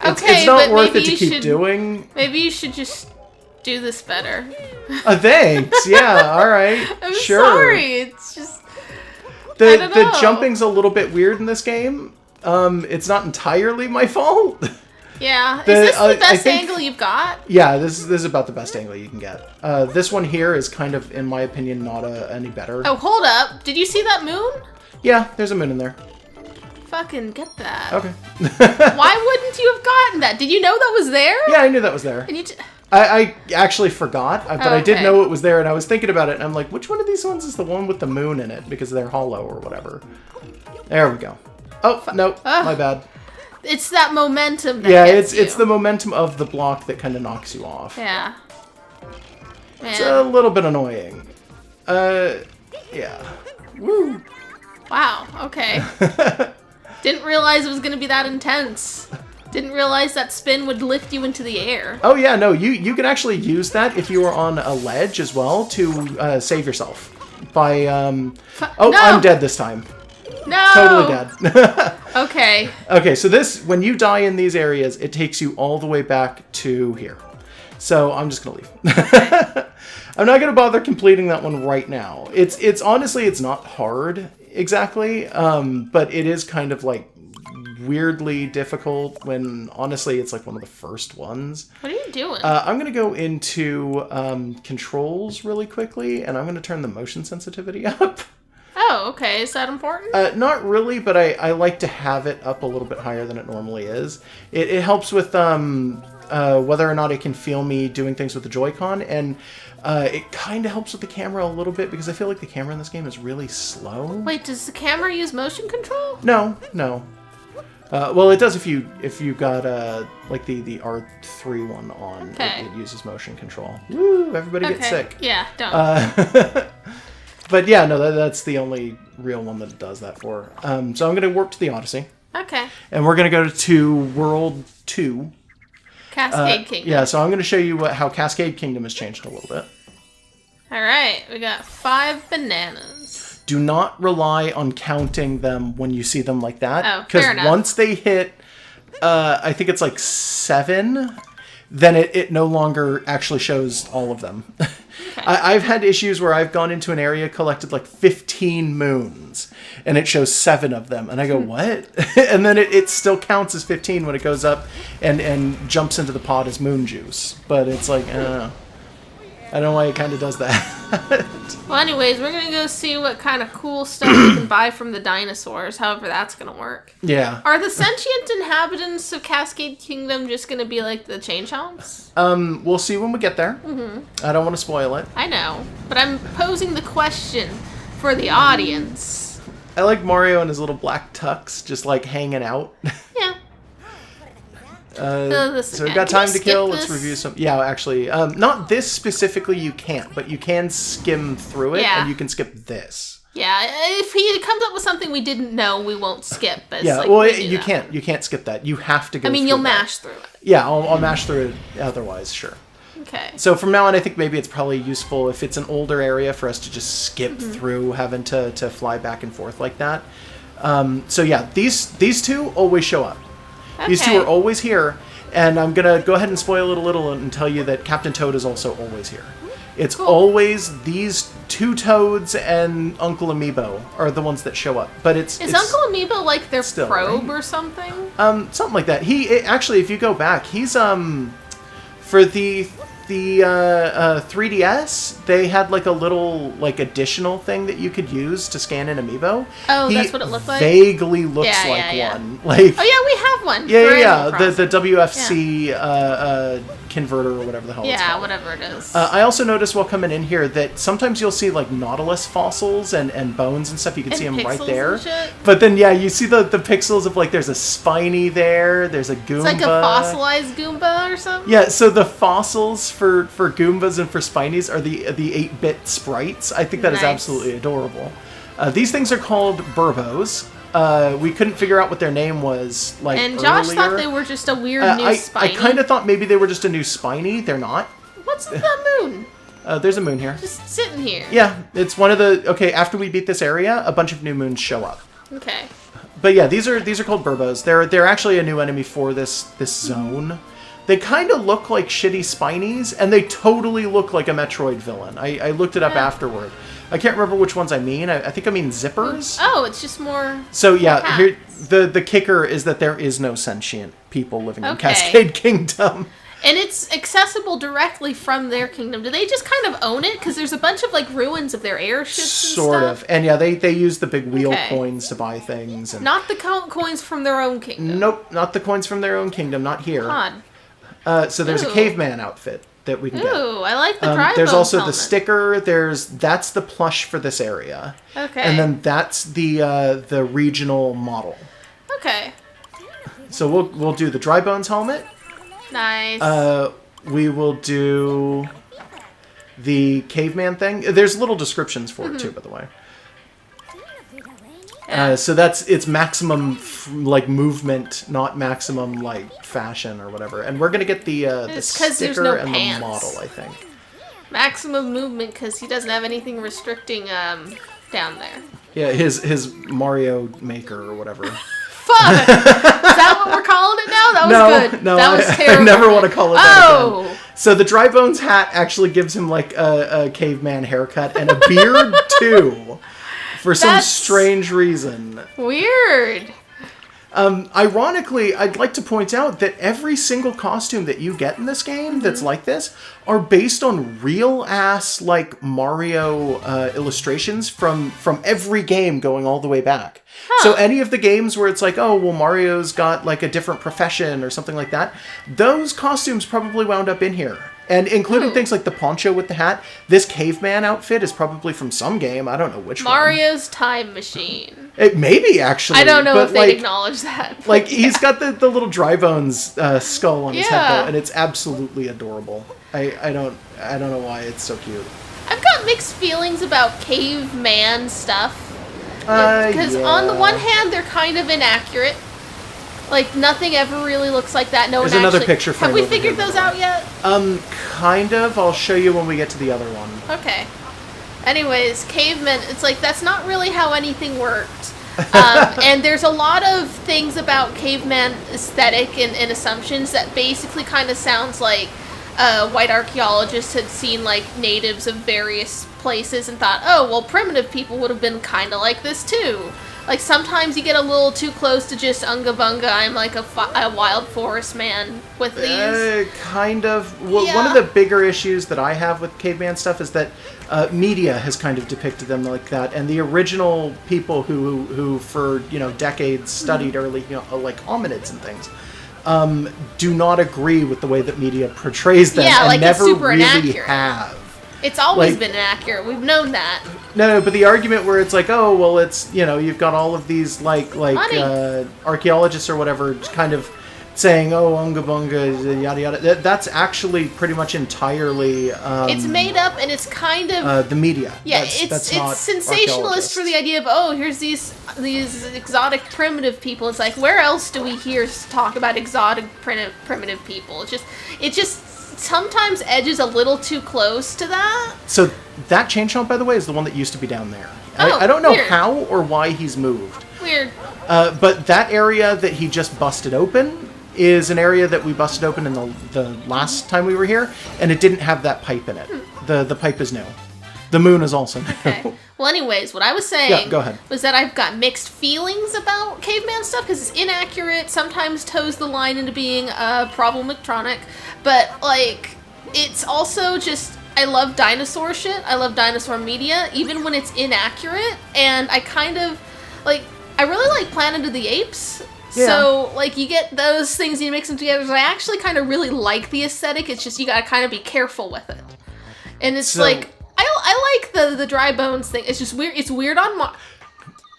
it's not worth it to keep doing. Maybe you should just do this better. Thanks. Yeah. All right. I'm sure. sorry. It's just the jumping's a little bit weird in this game. It's not entirely my fault. Yeah. Is this the best angle you've got? Yeah. This is about the best angle you can get. This one here is kind of, in my opinion, not any better. Oh, hold up. Did you see that moon? Yeah. There's a moon in there. Fucking get that. Okay. Why wouldn't you have gotten that? Did you know that was there? Yeah, I knew that was there. And you I actually forgot, but I did know it was there, and I was thinking about it, and I'm like, which one of these ones is the one with the moon in it? Because they're hollow or whatever. There we go. Oh, no, my bad. It's that momentum that gets you. It's the momentum of the block that kind of knocks you off. Yeah. Man. It's a little bit annoying. Yeah. Woo. Wow, okay. Didn't realize it was going to be that intense. Didn't realize that spin would lift you into the air. Oh yeah, no, you can actually use that if you are on a ledge as well to save yourself. By, no! I'm dead this time. No! Totally dead. Okay. Okay, so when you die in these areas, it takes you all the way back to here. So I'm just gonna leave. Okay. I'm not gonna bother completing that one right now. It's honestly, it's not hard exactly, but it is kind of like weirdly difficult when honestly it's like one of the first ones. What are you doing? I'm going to go into controls really quickly, and I'm going to turn the motion sensitivity up. Oh, okay. Is that important? Not really, but I like to have it up a little bit higher than it normally is. It helps with whether or not it can feel me doing things with the Joy-Con, and it kind of helps with the camera a little bit because I feel like the camera in this game is really slow. Wait, does the camera use motion control? No. Well, it does if you got like the R3 one on. Okay. It uses motion control. Woo! Everybody gets sick. Yeah, don't. But yeah, no, that's the only real one that it does that for. So I'm going to warp to the Odyssey. Okay. And we're going to go to World 2. Cascade Kingdom. Yeah, so I'm going to show you how Cascade Kingdom has changed a little bit. All right, we got 5 bananas. Do not rely on counting them when you see them like that. Oh, fair enough. Because once they hit, I think it's like 7, then it no longer actually shows all of them. Okay. I've had issues where I've gone into an area, collected like 15 moons, and it shows 7 of them. And I go, what? And then it still counts as 15 when it goes up and jumps into the pot as moon juice. But it's like, I don't know. I don't know why it kind of does that. Well, anyways, we're gonna go see what kind of cool stuff we can buy from the dinosaurs, however that's gonna work. Yeah. Are the sentient inhabitants of Cascade Kingdom just gonna be like the chain chomps? We'll see when we get there. I don't want to spoil it. I know, but I'm posing the question for the audience. I like Mario and his little black tux just like hanging out. Yeah. So we've got time to kill. Let's review some. Yeah, actually, not this specifically. You can't, but you can skim through it, and you can skip this. Yeah, if he comes up with something we didn't know, we won't skip. Yeah, like, well, you can't. You can't skip that. You have to go. I mean, you'll mash through it. Yeah, I'll mash through it. Otherwise, sure. Okay. So from now on, I think maybe it's probably useful if it's an older area for us to just skip through having to fly back and forth like that. So yeah, these two always show up. Okay. These two are always here, and I'm gonna go ahead and spoil it a little and tell you that Captain Toad is also always here. It's always these two Toads and Uncle Amiibo are the ones that show up. But it's Uncle Amiibo like their probe or something? Something like that. Actually, if you go back, he's for the 3DS, they had like a little like additional thing that you could use to scan an Amiibo. Oh, that's what it looked like? Vaguely looks one. Like, oh yeah, we have one. Yeah. The WFC converter or whatever the hell it's called. Whatever it is. I also noticed while coming in here that sometimes you'll see like Nautilus fossils and bones and stuff. You can see them right there. And shit. But then you see the pixels of like there's a Spiny there. There's a Goomba. It's like a fossilized Goomba or something. Yeah. So the fossils for Goombas and for Spinies are the 8-bit sprites. I think that is absolutely adorable. These things are called Burbos. We couldn't figure out what their name was and Josh thought they were just a weird new Spiny. I kind of thought maybe they were just a new Spiny. They're not. What's the moon? There's a moon here. Just sitting here. Yeah, it's one of the... Okay, after we beat this area, a bunch of new moons show up. Okay. But yeah, these are called Burbos. They're actually a new enemy for this zone. They kind of look like shitty Spinies, and they totally look like a Metroid villain. I looked it up afterward. I can't remember which ones I mean. I think I mean zippers. Oh, it's just more... So yeah, here, the kicker is that there is no sentient people living in Cascade Kingdom. And it's accessible directly from their kingdom. Do they just kind of own it? Because there's a bunch of like ruins of their airships and sort of. And yeah, they use the big wheel coins to buy things. And not the coins from their own kingdom. Nope, not the coins from their own kingdom. Not here. Odd. So there's a caveman outfit that we can get. Ooh, I like the dry There's also helmet. the sticker. That's the plush for this area. Okay. And then that's the regional model. Okay. So we'll do the dry bones helmet. Nice. We will do the caveman thing. There's little descriptions for it too, by the way. So it's maximum like movement, not maximum like fashion or whatever. And we're gonna get the sticker and the model, I think. Maximum movement because he doesn't have anything restricting down there. Yeah, his Mario Maker or whatever. Fuck! Is that what we're calling it now? That was good. No, that was terrible. I never want to call it that again. So the Dry Bones hat actually gives him like a caveman haircut and a beard too. For some strange reason. Weird. Ironically, I'd like to point out that every single costume that you get in this game that's like this are based on real-ass, like, Mario illustrations from every game going all the way back. Huh. So any of the games where it's like, oh, well, Mario's got, like, a different profession or something like that, those costumes probably wound up in here. And including things like the poncho with the hat. This caveman outfit is probably from some game. I don't know which one. Mario's Time Machine. It may be, actually. I don't know if they'd acknowledge that. Like, he's got the little Dry Bones skull on his head, though, and it's absolutely adorable. I don't know why it's so cute. I've got mixed feelings about caveman stuff. Because on the one hand, they're kind of inaccurate. Like, nothing ever really looks like that. No There's one another picture frame. Have we figured those out yet? Kind of. I'll show you when we get to the other one. Okay. Anyways, cavemen, it's like, that's not really how anything worked. And there's a lot of things about caveman aesthetic and assumptions that basically kind of sounds like white archaeologists had seen, like, natives of various places and thought, oh, well, primitive people would have been kind of like this too. Like, sometimes you get a little too close to just Unga Bunga, I'm like a wild forest man with these. Kind of. Well, one of the bigger issues that I have with caveman stuff is that media has kind of depicted them like that, and the original people who for, decades studied early, like hominids and things, do not agree with the way that media portrays them, and like never super really inaccurate. Have. It's always been inaccurate. We've known that. No, but the argument where it's like, oh, well, it's, you've got all of these, archaeologists or whatever kind of saying, oh, Unga Bunga, yada, yada. That's actually pretty much entirely... it's made up, and it's kind of... the media. Yeah, it's sensationalist for the idea of, oh, here's these exotic primitive people. It's like, where else do we hear talk about exotic primitive people? It just sometimes edges a little too close to that. So that chain chomp, by the way, is the one that used to be down there. Oh, I don't know weird. how or why he's moved. Weird. But that area that he just busted open is an area that we busted open in the last time we were here, and it didn't have that pipe in it. The pipe is new. The moon is also new. Okay. Well, anyways, what I was saying go ahead. was that I've got mixed feelings about caveman stuff because it's inaccurate, sometimes toes the line into being problematronic, but, like, it's also just, I love dinosaur shit, I love dinosaur media, even when it's inaccurate, and I kind of, like, I really like Planet of the Apes. Yeah. So, like, you get those things and you mix them together. So I actually kind of really like the aesthetic. It's just you gotta kind of be careful with it. And it's like, I like the dry bones thing. It's just weird. It's weird on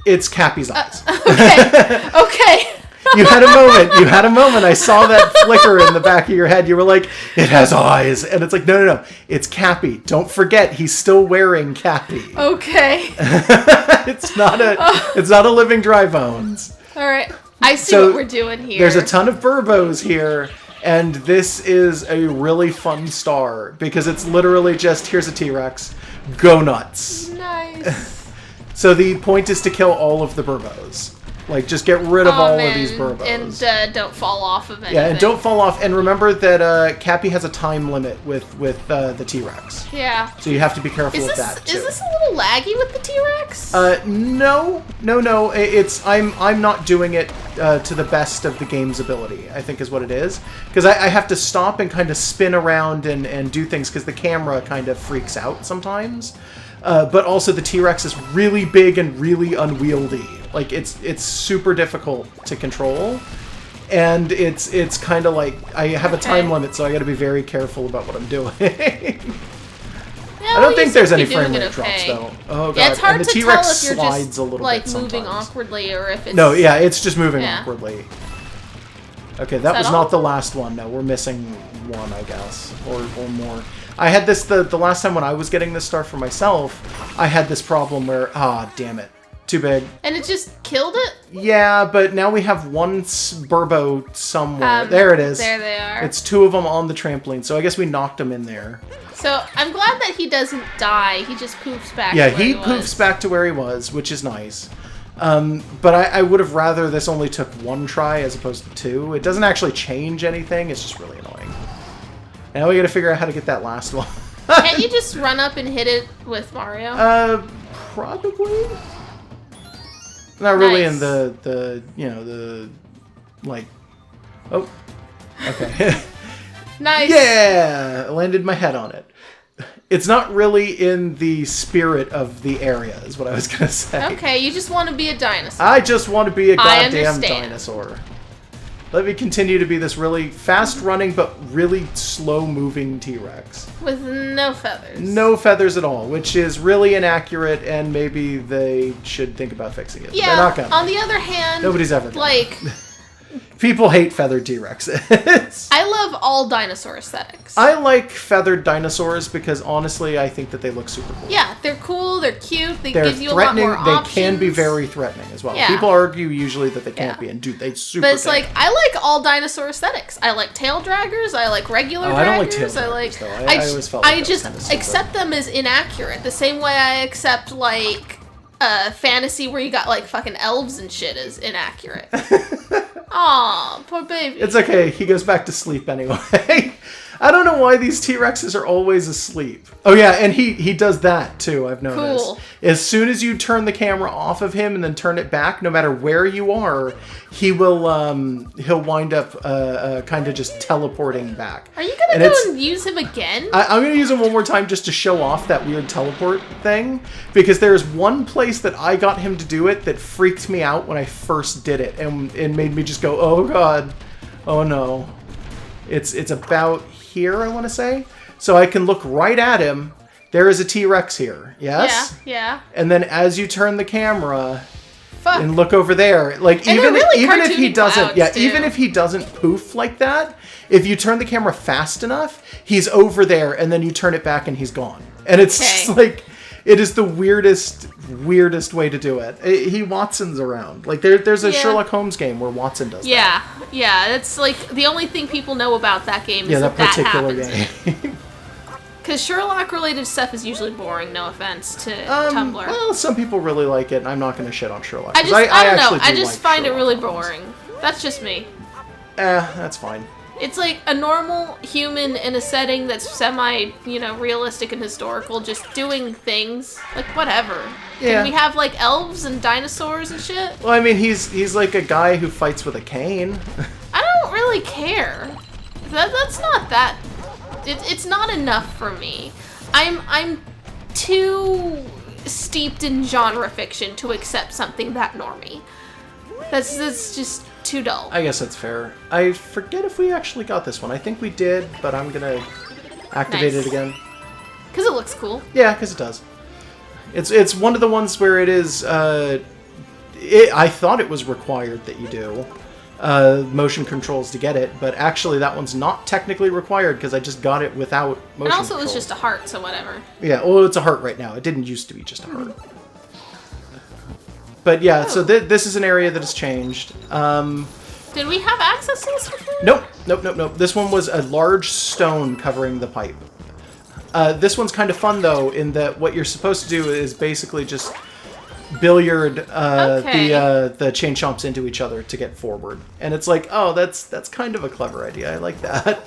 It's Cappy's eyes. Okay. You had a moment. I saw that flicker in the back of your head. You were like, it has eyes. And it's like, no. It's Cappy. Don't forget, he's still wearing Cappy. Okay. It's not a living dry bones. All right. I see what we're doing here. There's a ton of Burbos here, and this is a really fun star, because it's literally just, here's a T-Rex, go nuts. Nice. So the point is to kill all of the Burbos. Like, just get rid of all of these Burbos. And don't fall off of anything. Yeah, and don't fall off. And remember that Cappy has a time limit with the T-Rex. Yeah. So you have to be careful with that, too. Is this a little laggy with the T-Rex? No. I'm not doing it to the best of the game's ability, I think is what it is. Because I have to stop and kind of spin around and do things, because the camera kind of freaks out sometimes. But also the T-Rex is really big and really unwieldy. Like, it's super difficult to control, and it's kind of like, I have a time limit, so I gotta be very careful about what I'm doing. Yeah, I don't think there's any frame rate drops, though. Oh, God. Yeah, it's hard and the to T-Rex tell if you're slides just, a little like, bit moving sometimes. awkwardly, or if it's... No, yeah, it's just moving awkwardly. Okay, that was not the last one. No, we're missing one, I guess, or more. I had this, the last time when I was getting this star for myself, I had this problem where, damn it. Too big. And it just killed it? Yeah, but now we have one Burbo somewhere. There it is. There they are. It's two of them on the trampoline, so I guess we knocked him in there. So, I'm glad that he doesn't die. He just poofs back to where he was. Yeah, he poofs back to where he was, which is nice. But I would have rather this only took one try as opposed to two. It doesn't actually change anything. It's just really annoying. Now we gotta figure out how to get that last one. Can't you just run up and hit it with Mario? Probably. Not really in the like, oh, okay. Nice. Yeah, I landed my head on it. It's not really in the spirit of the area, is what I was going to say. Okay, you just want to be a dinosaur. I just want to be a goddamn dinosaur. Let me continue to be this really fast-running but really slow-moving T-Rex. With no feathers. No feathers at all, which is really inaccurate, and maybe they should think about fixing it. Yeah, they're not gonna. On the other hand... Nobody's ever gonna. Like... People hate feathered T-Rexes. I love all dinosaur aesthetics. I like feathered dinosaurs because, honestly, I think that they look super cool. Yeah, they're cool, they're cute, they they're give you a lot more options. They can be very threatening as well. Yeah. People argue usually that they can't be, and dude, they super But it's can. like, I like all dinosaur aesthetics. I like tail draggers, I like regular draggers. I don't like tail draggers, though. I always felt like I just kind of accept them as inaccurate. The same way I accept, like, fantasy where you got, like, fucking elves and shit is inaccurate. Aw, poor baby. It's okay. He goes back to sleep anyway. I don't know why these T-Rexes are always asleep. Oh yeah, and he does that too, I've noticed. Cool. As soon as you turn the camera off of him and then turn it back, no matter where you are, he will he'll wind up kind of just teleporting back. Are you gonna go and use him again? I'm gonna use him one more time just to show off that weird teleport thing, because there's one place that I got him to do it that freaked me out when I first did it, and it made me just go, oh god, oh no. It's about here, I want to say. So I can look right at him. There is a T-Rex here. Yes? Yeah. And then as you turn the camera and look over there, like and even really if he doesn't, too. even if he doesn't poof like that, if you turn the camera fast enough, he's over there, and then you turn it back and he's gone. And it's just like, it is the weirdest way to do it. He Watson's around. Like there's a Sherlock Holmes game where Watson does that. Yeah. It's like the only thing people know about that game is that particular happens. game. Because Sherlock-related stuff is usually boring. No offense to Tumblr. Well, some people really like it, and I'm not going to shit on Sherlock. I don't know. I just find it really boring. That's just me. That's fine. It's like a normal human in a setting that's semi, realistic and historical, just doing things. Like, whatever. Yeah. Can we have, like, elves and dinosaurs and shit? Well, I mean, he's like a guy who fights with a cane. I don't really care. That's not that... It's not enough for me. I'm too steeped in genre fiction to accept something that normie. That's just too dull. I guess that's fair. I forget if we actually got this one. I think we did, but I'm gonna activate it again. Because it looks cool. Yeah, because it does. It's one of the ones where it is... I thought it was required that you do motion controls to get it, but actually that one's not technically required because I just got it without motion controls. And also it was just a heart, so whatever. Yeah, well, it's a heart right now. It didn't used to be just a heart. But yeah, so this is an area that has changed. Did we have access to this before? Nope. This one was a large stone covering the pipe. This one's kind of fun, though, in that what you're supposed to do is basically just billiard the chain chomps into each other to get forward. And it's like, oh, that's kind of a clever idea. I like that.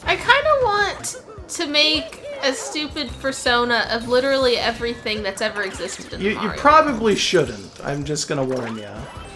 I kind of want to make a stupid persona of literally everything that's ever existed in the Mario. You probably shouldn't. I'm just going to warn you.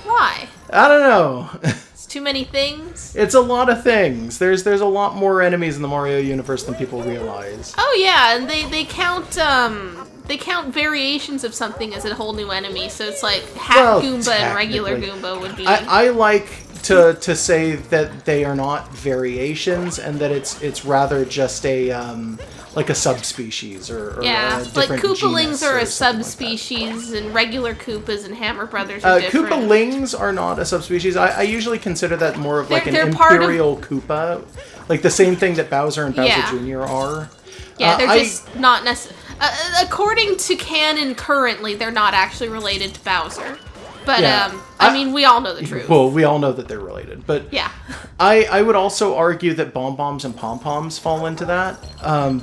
Why? I don't know. It's too many things? It's a lot of things. There's a lot more enemies in the Mario universe than people realize. Oh yeah, and they count variations of something as a whole new enemy, so it's like Goomba and regular Goomba would be... I like to say that they are not variations, and that it's rather just a like a subspecies or yeah, a different like Koopalings are a subspecies, and regular Koopas and Hammer Brothers are different. Koopalings are not a subspecies. I usually consider that more of like an Imperial Koopa, like the same thing that Bowser and Bowser Jr. are. Yeah, they're just not necessarily... according to canon currently, they're not actually related to Bowser. But, I mean, we all know the truth. Well, we all know that they're related. But yeah. I would also argue that Bomb-Bombs and Pom-Poms fall into that.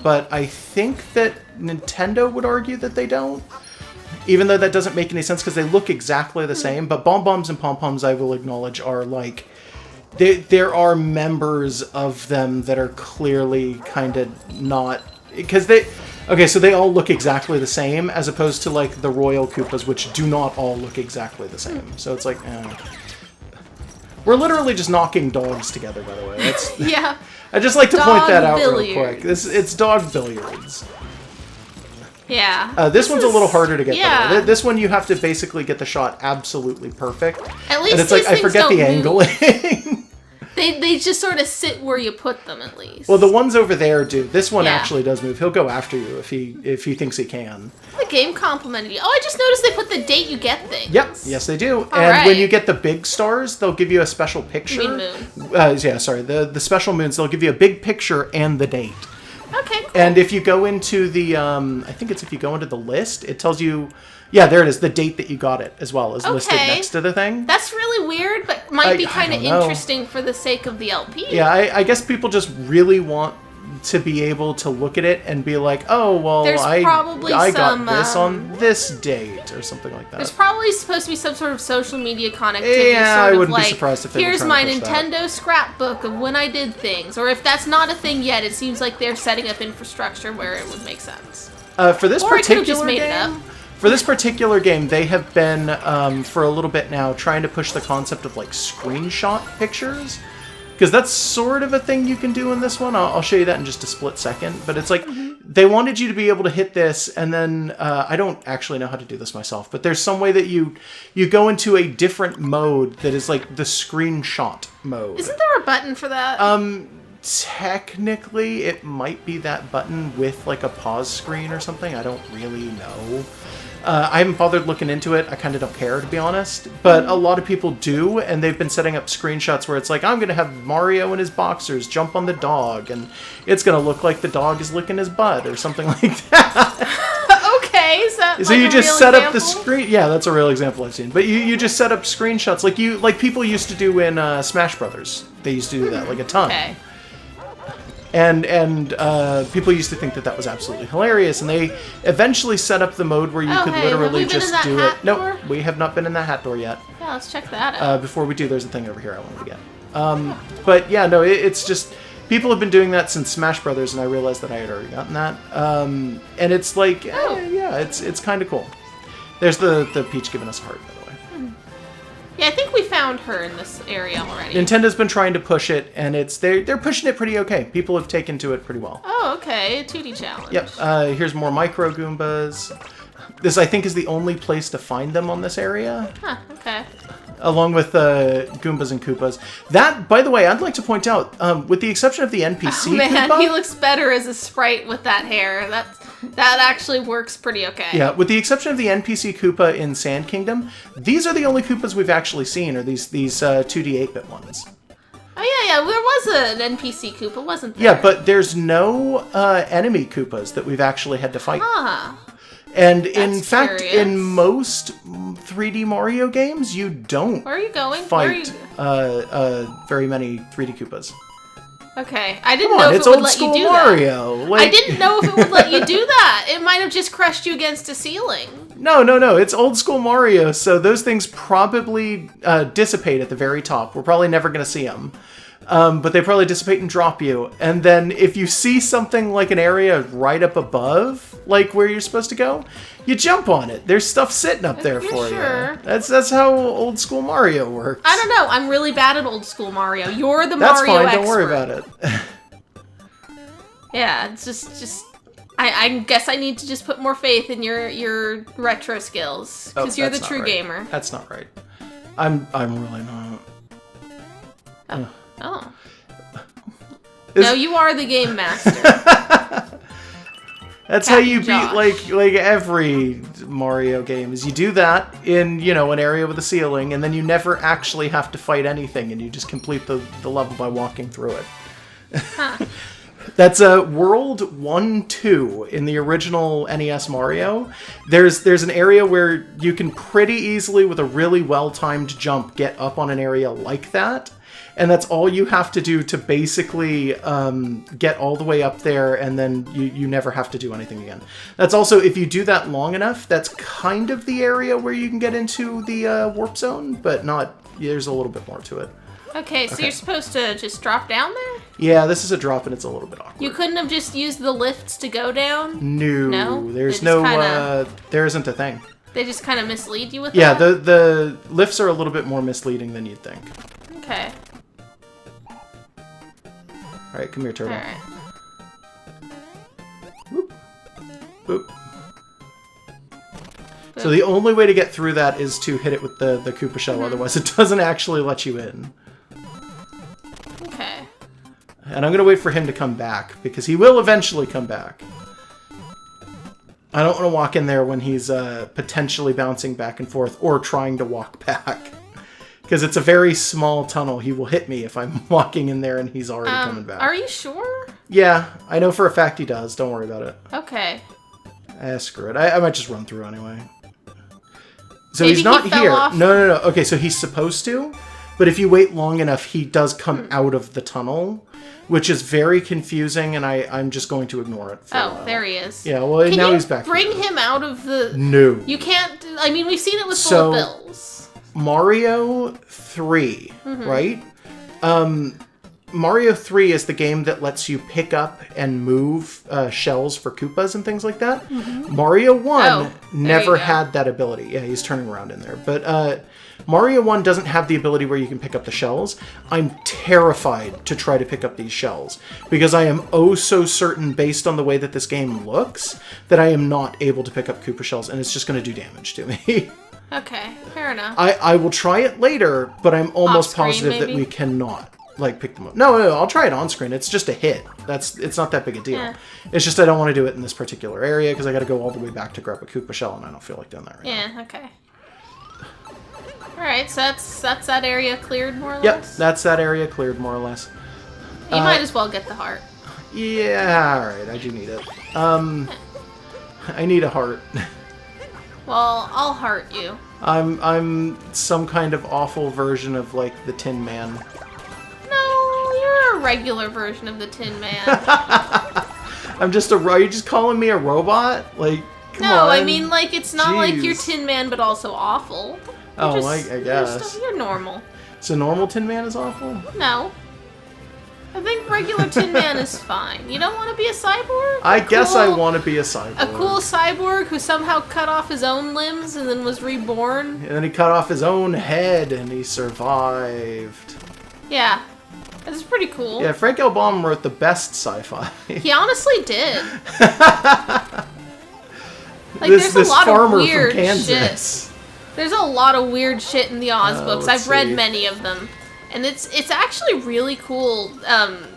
But I think that Nintendo would argue that they don't. Even though that doesn't make any sense because they look exactly the same. But Bomb-Bombs and Pom-Poms, I will acknowledge, are like... There are members of them that are clearly kind of not... Because they... Okay, so they all look exactly the same, as opposed to, like, the Royal Koopas, which do not all look exactly the same. So it's like, We're literally just knocking dogs together, by the way. That's, yeah. I just like to point that out billiards. Real quick. It's dog billiards. Yeah. This one's a little harder to get, by the way. This one you have to basically get the shot absolutely perfect. At least and it's like, I forget the angling. They just sort of sit where you put them, at least. Well, the ones over there do. This one actually does move. He'll go after you if he thinks he can. The game complimented you. Oh, I just noticed they put the date you get things. Yep. Yes, they do. When you get the big stars, they'll give you a special picture. You mean moon? Yeah, sorry. The special moons, they'll give you a big picture and the date. Okay, cool. And if you go into the, I think it's if you go into the list, it tells you... Yeah, there it is. The date that you got it, as well, is listed next to the thing. That's really weird, but might be kind of interesting for the sake of the LP. Yeah, I guess people just really want to be able to look at it and be like, oh, well, I got this on this date or something like that. There's probably supposed to be some sort of social media connectivity. Yeah, sort I of wouldn't like, be surprised if they here's were my trying to push Nintendo scrapbook of when I did things. Or if that's not a thing yet, it seems like they're setting up infrastructure where it would make sense. For this particular just made game, it up. For this particular game, they have been, for a little bit now, trying to push the concept of, like, screenshot pictures. Because that's sort of a thing you can do in this one. I'll show you that in just a split second. But it's like, they wanted you to be able to hit this, and then, I don't actually know how to do this myself, but there's some way that you go into a different mode that is like the screenshot mode. Isn't there a button for that? Technically, it might be that button with, like, a pause screen or something. I don't really know. I haven't bothered looking into it. I kind of don't care, to be honest. But a lot of people do, and they've been setting up screenshots where it's like, I'm going to have Mario in his boxers jump on the dog, and it's going to look like the dog is licking his butt or something like that. Okay, is that so like you a just real set example? up the screen. Yeah, that's a real example I've seen. But you just set up screenshots like people used to do in Smash Brothers. They used to do that like a ton. Okay. And people used to think that was absolutely hilarious, and they eventually set up the mode where you could literally just do it. No, we have not been in that hat door yet. Yeah, let's check that out. Before we do, there's a thing over here I wanted to get. But yeah, no, it's just people have been doing that since Smash Brothers, and I realized that I had already gotten that. And it's like, yeah, it's kind of cool. There's the Peach giving us a heart, by the way. Yeah, I think we found her in this area already. Nintendo's been trying to push it, and they're pushing it pretty okay. People have taken to it pretty well. Oh, okay. A 2D challenge. Yep. Here's more Micro Goombas. This, I think, is the only place to find them on this area. Huh, okay. Along with Goombas and Koopas. That, by the way, I'd like to point out, with the exception of the NPC Oh, man, Koopa, he looks better as a sprite with that hair. That actually works pretty okay. Yeah, with the exception of the NPC Koopa in Sand Kingdom, these are the only Koopas we've actually seen, are these 2D 8-bit ones. Oh, yeah, there was an NPC Koopa, wasn't there? Yeah, but there's no enemy Koopas that we've actually had to fight. Huh. And in fact, curious. in most 3D Mario games, you don't Where are you going? fight very many 3D Koopas. Okay, I didn't know if it would let you do Mario. that. Like... I didn't know if it would let you do that. It might have just crushed you against a ceiling. No. It's old school Mario, so those things probably dissipate at the very top. We're probably never going to see them. But they probably dissipate and drop you. And then if you see something like an area right up above, like where you're supposed to go, you jump on it. There's stuff sitting up there for you. That's how old school Mario works. I don't know. I'm really bad at old school Mario. You're the That's Mario fine. expert. Don't worry about it. Yeah, it's just. I guess I need to just put more faith in your retro skills because you're the true gamer. That's not right. I'm really not. Oh. No, you are the game master. That's how you beat like every Mario game. Is you do that in an area with a ceiling, and then you never actually have to fight anything, and you just complete the level by walking through it. Huh. That's World 1-2 in the original NES Mario. There's an area where you can pretty easily, with a really well-timed jump, get up on an area like that. And that's all you have to do to basically get all the way up there, and then you never have to do anything again. That's also, if you do that long enough, that's kind of the area where you can get into the warp zone, but not, there's a little bit more to it. Okay, so you're supposed to just drop down there? Yeah, this is a drop, and it's a little bit awkward. You couldn't have just used the lifts to go down? No? There's no, there isn't a thing. They just kind of mislead you with that? that? Yeah, the lifts are a little bit more misleading than you'd think. Okay. Alright, come here, turtle. Alright. Boop. Boop. So the only way to get through that is to hit it with the Koopa shell, otherwise it doesn't actually let you in. Okay. And I'm going to wait for him to come back, because he will eventually come back. I don't want to walk in there when he's potentially bouncing back and forth or trying to walk back. Because it's a very small tunnel. He will hit me if I'm walking in there and he's already coming back. Are you sure? Yeah, I know for a fact he does. Don't worry about it. Okay. Screw it. I might just run through anyway. So Maybe he's not fell here. off. No. Okay, so he's supposed to. But if you wait long enough, he does come out of the tunnel. which is very confusing, and I'm just going to ignore it for a while. There he is. Yeah, well, now he's back. Bring him out of the... No. You can't... I mean, we've seen it with full bills. Mario 3, right? Mario 3 is the game that lets you pick up and move shells for Koopas and things like that. Mario 1 never had that ability. Yeah, he's turning around in there. But Mario 1 doesn't have the ability where you can pick up the shells. I'm terrified to try to pick up these shells because I am oh so certain, based on the way that this game looks, that I am not able to pick up Koopa shells, and it's just going to do damage to me. Okay, fair enough. I will try it later, but I'm almost positive that we cannot. Like, pick them up. No, I'll try it on screen. It's just a hit. It's not that big a deal. Yeah. It's just I don't want to do it in this particular area because I got to go all the way back to grab a Koopa shell, and I don't feel like doing that right now. Yeah, okay. Alright, so that's that area cleared more or less? Yep, that's that area cleared more or less. You might as well get the heart. Yeah, alright, I do need it. I need a heart. Well, I'll heart you. I'm some kind of awful version of, like, the Tin Man. You're a regular version of the Tin Man. Are you just calling me a robot? Like, come on. No, I mean, like, it's not like you're Tin Man, but also awful. I guess. You're normal. So normal Tin Man is awful? No. I think regular Tin Man is fine. You don't want to be a cyborg? I guess I want to be a cyborg. A cool cyborg who somehow cut off his own limbs and then was reborn? And then he cut off his own head and he survived. Yeah. This is pretty cool. Yeah, Frank L. Baum wrote the best sci-fi. He honestly did. Like, there's a lot of weird shit. There's a lot of weird shit in the Oz books. I've read many of them. And it's actually really cool.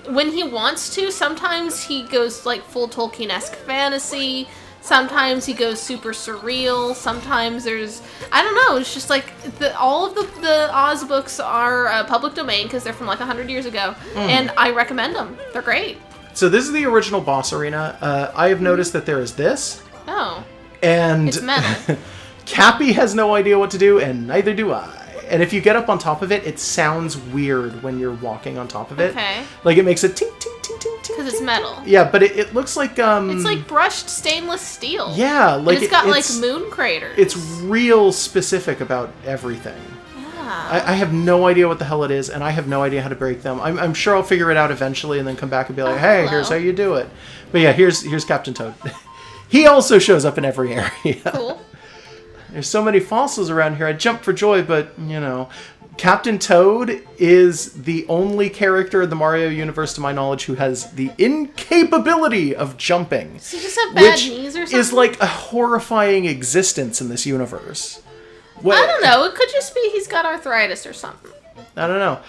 When he wants to, sometimes he goes, like, full Tolkien-esque fantasy. Sometimes he goes super surreal. Sometimes there's... I don't know. It's just like... all of the Oz books are public domain because they're from like 100 years ago. And I recommend them. They're great. So this is the original boss arena. I have noticed that there is this. Oh. And... it's metal. Cappy has no idea what to do, and neither do I. And if you get up on top of it, it sounds weird when you're walking on top of it. Okay. Like, it makes a ting, ting, ting, ting, ting. Because it's metal. Yeah, but it looks like, it's like brushed stainless steel. Yeah, like... And it's got, like, moon craters. It's real specific about everything. Yeah. I have no idea what the hell it is, and I have no idea how to break them. I'm sure I'll figure it out eventually and then come back and be like, hey, here's how you do it. But yeah, here's Captain Toad. He also shows up in every area. Cool. There's so many fossils around here. I jump for joy, but, you know... Captain Toad is the only character in the Mario universe, to my knowledge, who has the incapability of jumping. Does he just have bad knees or something? Is like a horrifying existence in this universe. I don't know. It could just be he's got arthritis or something. I don't know.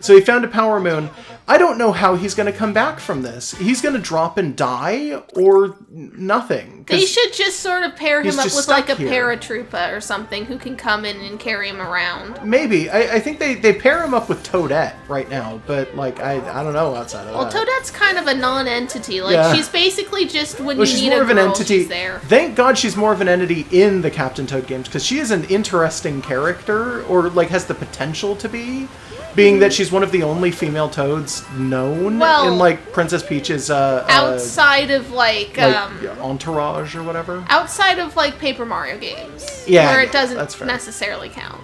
So he found a power moon. I don't know how he's going to come back from this. He's going to drop and die or nothing. They should just sort of pair him up with like a paratrooper or something who can come in and carry him around. Maybe. I think they pair him up with Toadette right now, but like I don't know outside of that. Well, Toadette's kind of a non-entity. Like she's basically just when you need a girl, she's there. Thank God she's more of an entity in the Captain Toad games because she is an interesting character, or like has the potential to be. Being that she's one of the only female Toads known in, like, Princess Peach's... outside of, like Entourage or whatever? Outside of, like, Paper Mario games. Yeah, where it doesn't necessarily count.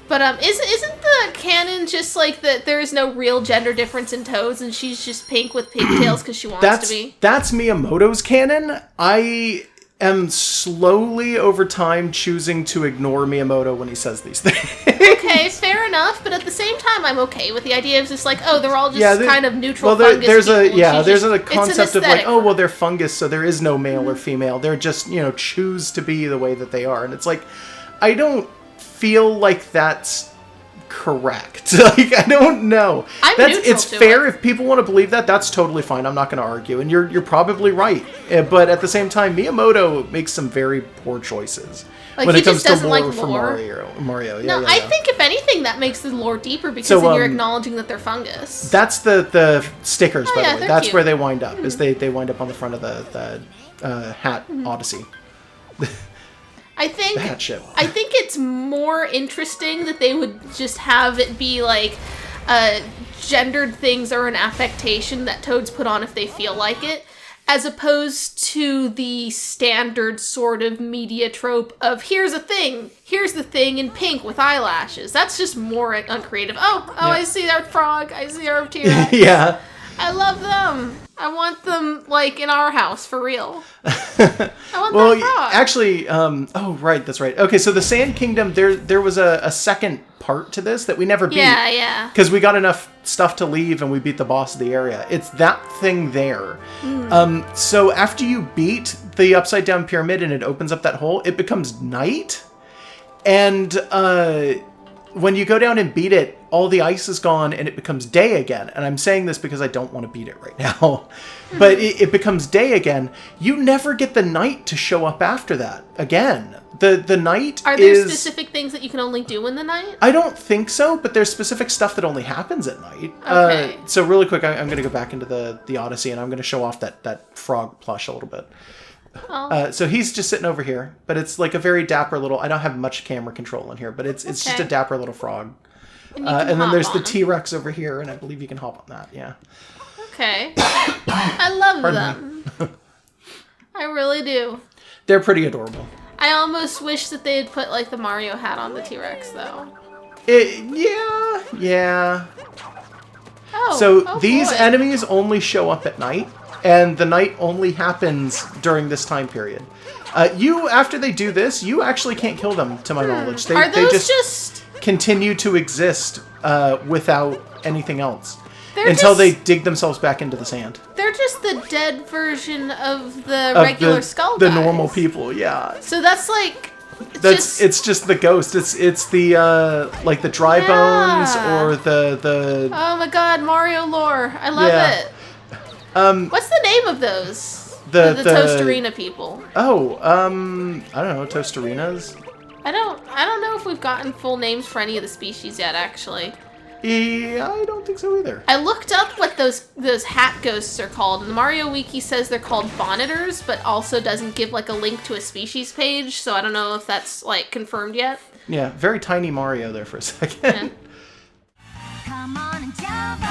But, isn't the canon just, like, that there is no real gender difference in Toads and she's just pink with pigtails because she wants to be? That's Miyamoto's canon. I am slowly, over time, choosing to ignore Miyamoto when he says these things. Okay, fair enough, but at the same time, I'm okay with the idea of just like, oh, they're all just kind of neutral fungus there's people. There's a concept of like, oh, well, they're fungus, so there is no male or female. They're just, choose to be the way that they are. And it's like, I don't feel like that's correct. Like, I don't know. It's fair if people want to believe that. That's totally fine. I'm not going to argue, and you're probably right. But at the same time, Miyamoto makes some very poor choices when it comes to lore for Mario. No, I think if anything, that makes the lore deeper because then you're acknowledging that they're fungus. That's the stickers, by the way. That's cute. Where they wind up. Is they wind up on the front of the hat Odyssey. I think it's more interesting that they would just have it be like gendered things are an affectation that toads put on if they feel like it, as opposed to the standard sort of media trope of here's the thing in pink with eyelashes. That's just more uncreative. Oh, yeah. I see our frog. I see our T-Rex. Yeah. I love them. I want them, like, in our house, for real. I want that frog. Actually, oh, right, that's right. Okay, so the Sand Kingdom, there was a second part to this that we never beat. Yeah. Because we got enough stuff to leave and we beat the boss of the area. It's that thing there. So after you beat the Upside Down Pyramid and it opens up that hole, it becomes night. And when you go down and beat it, all the ice is gone and it becomes day again. And I'm saying this because I don't want to beat it right now. But it becomes day again. You never get the night to show up after that again. The night Are there specific things that you can only do in the night? I don't think so, but there's specific stuff that only happens at night. Okay. So really quick, I'm going to go back into the Odyssey and I'm going to show off that frog plush a little bit. Oh. So he's just sitting over here, but it's like a very dapper little... I don't have much camera control in here, but it's just a dapper little frog. And then there's the T-Rex over here, and I believe you can hop on that, yeah. Okay. I love them. I really do. They're pretty adorable. I almost wish that they had put, like, the Mario hat on the T-Rex, though. Yeah. Oh, so these enemies only show up at night, and the night only happens during this time period. After they do this, you actually can't kill them, to my knowledge. They just continue to exist without anything else until they dig themselves back into the sand. They're just the dead version of the regular skull guys. The normal people, yeah. So that's like... It's just the ghost. It's the like the dry bones or the... Oh my god, Mario lore. I love it. What's the name of those? The Toasterina people. Oh, I don't know, Toasterinas? I don't know if we've gotten full names for any of the species yet, actually. Yeah, I don't think so either. I looked up what those hat ghosts are called, and the Mario Wiki says they're called bonitors, but also doesn't give like a link to a species page, so I don't know if that's like confirmed yet. Yeah, very tiny Mario there for a second. Yeah. Come on and jump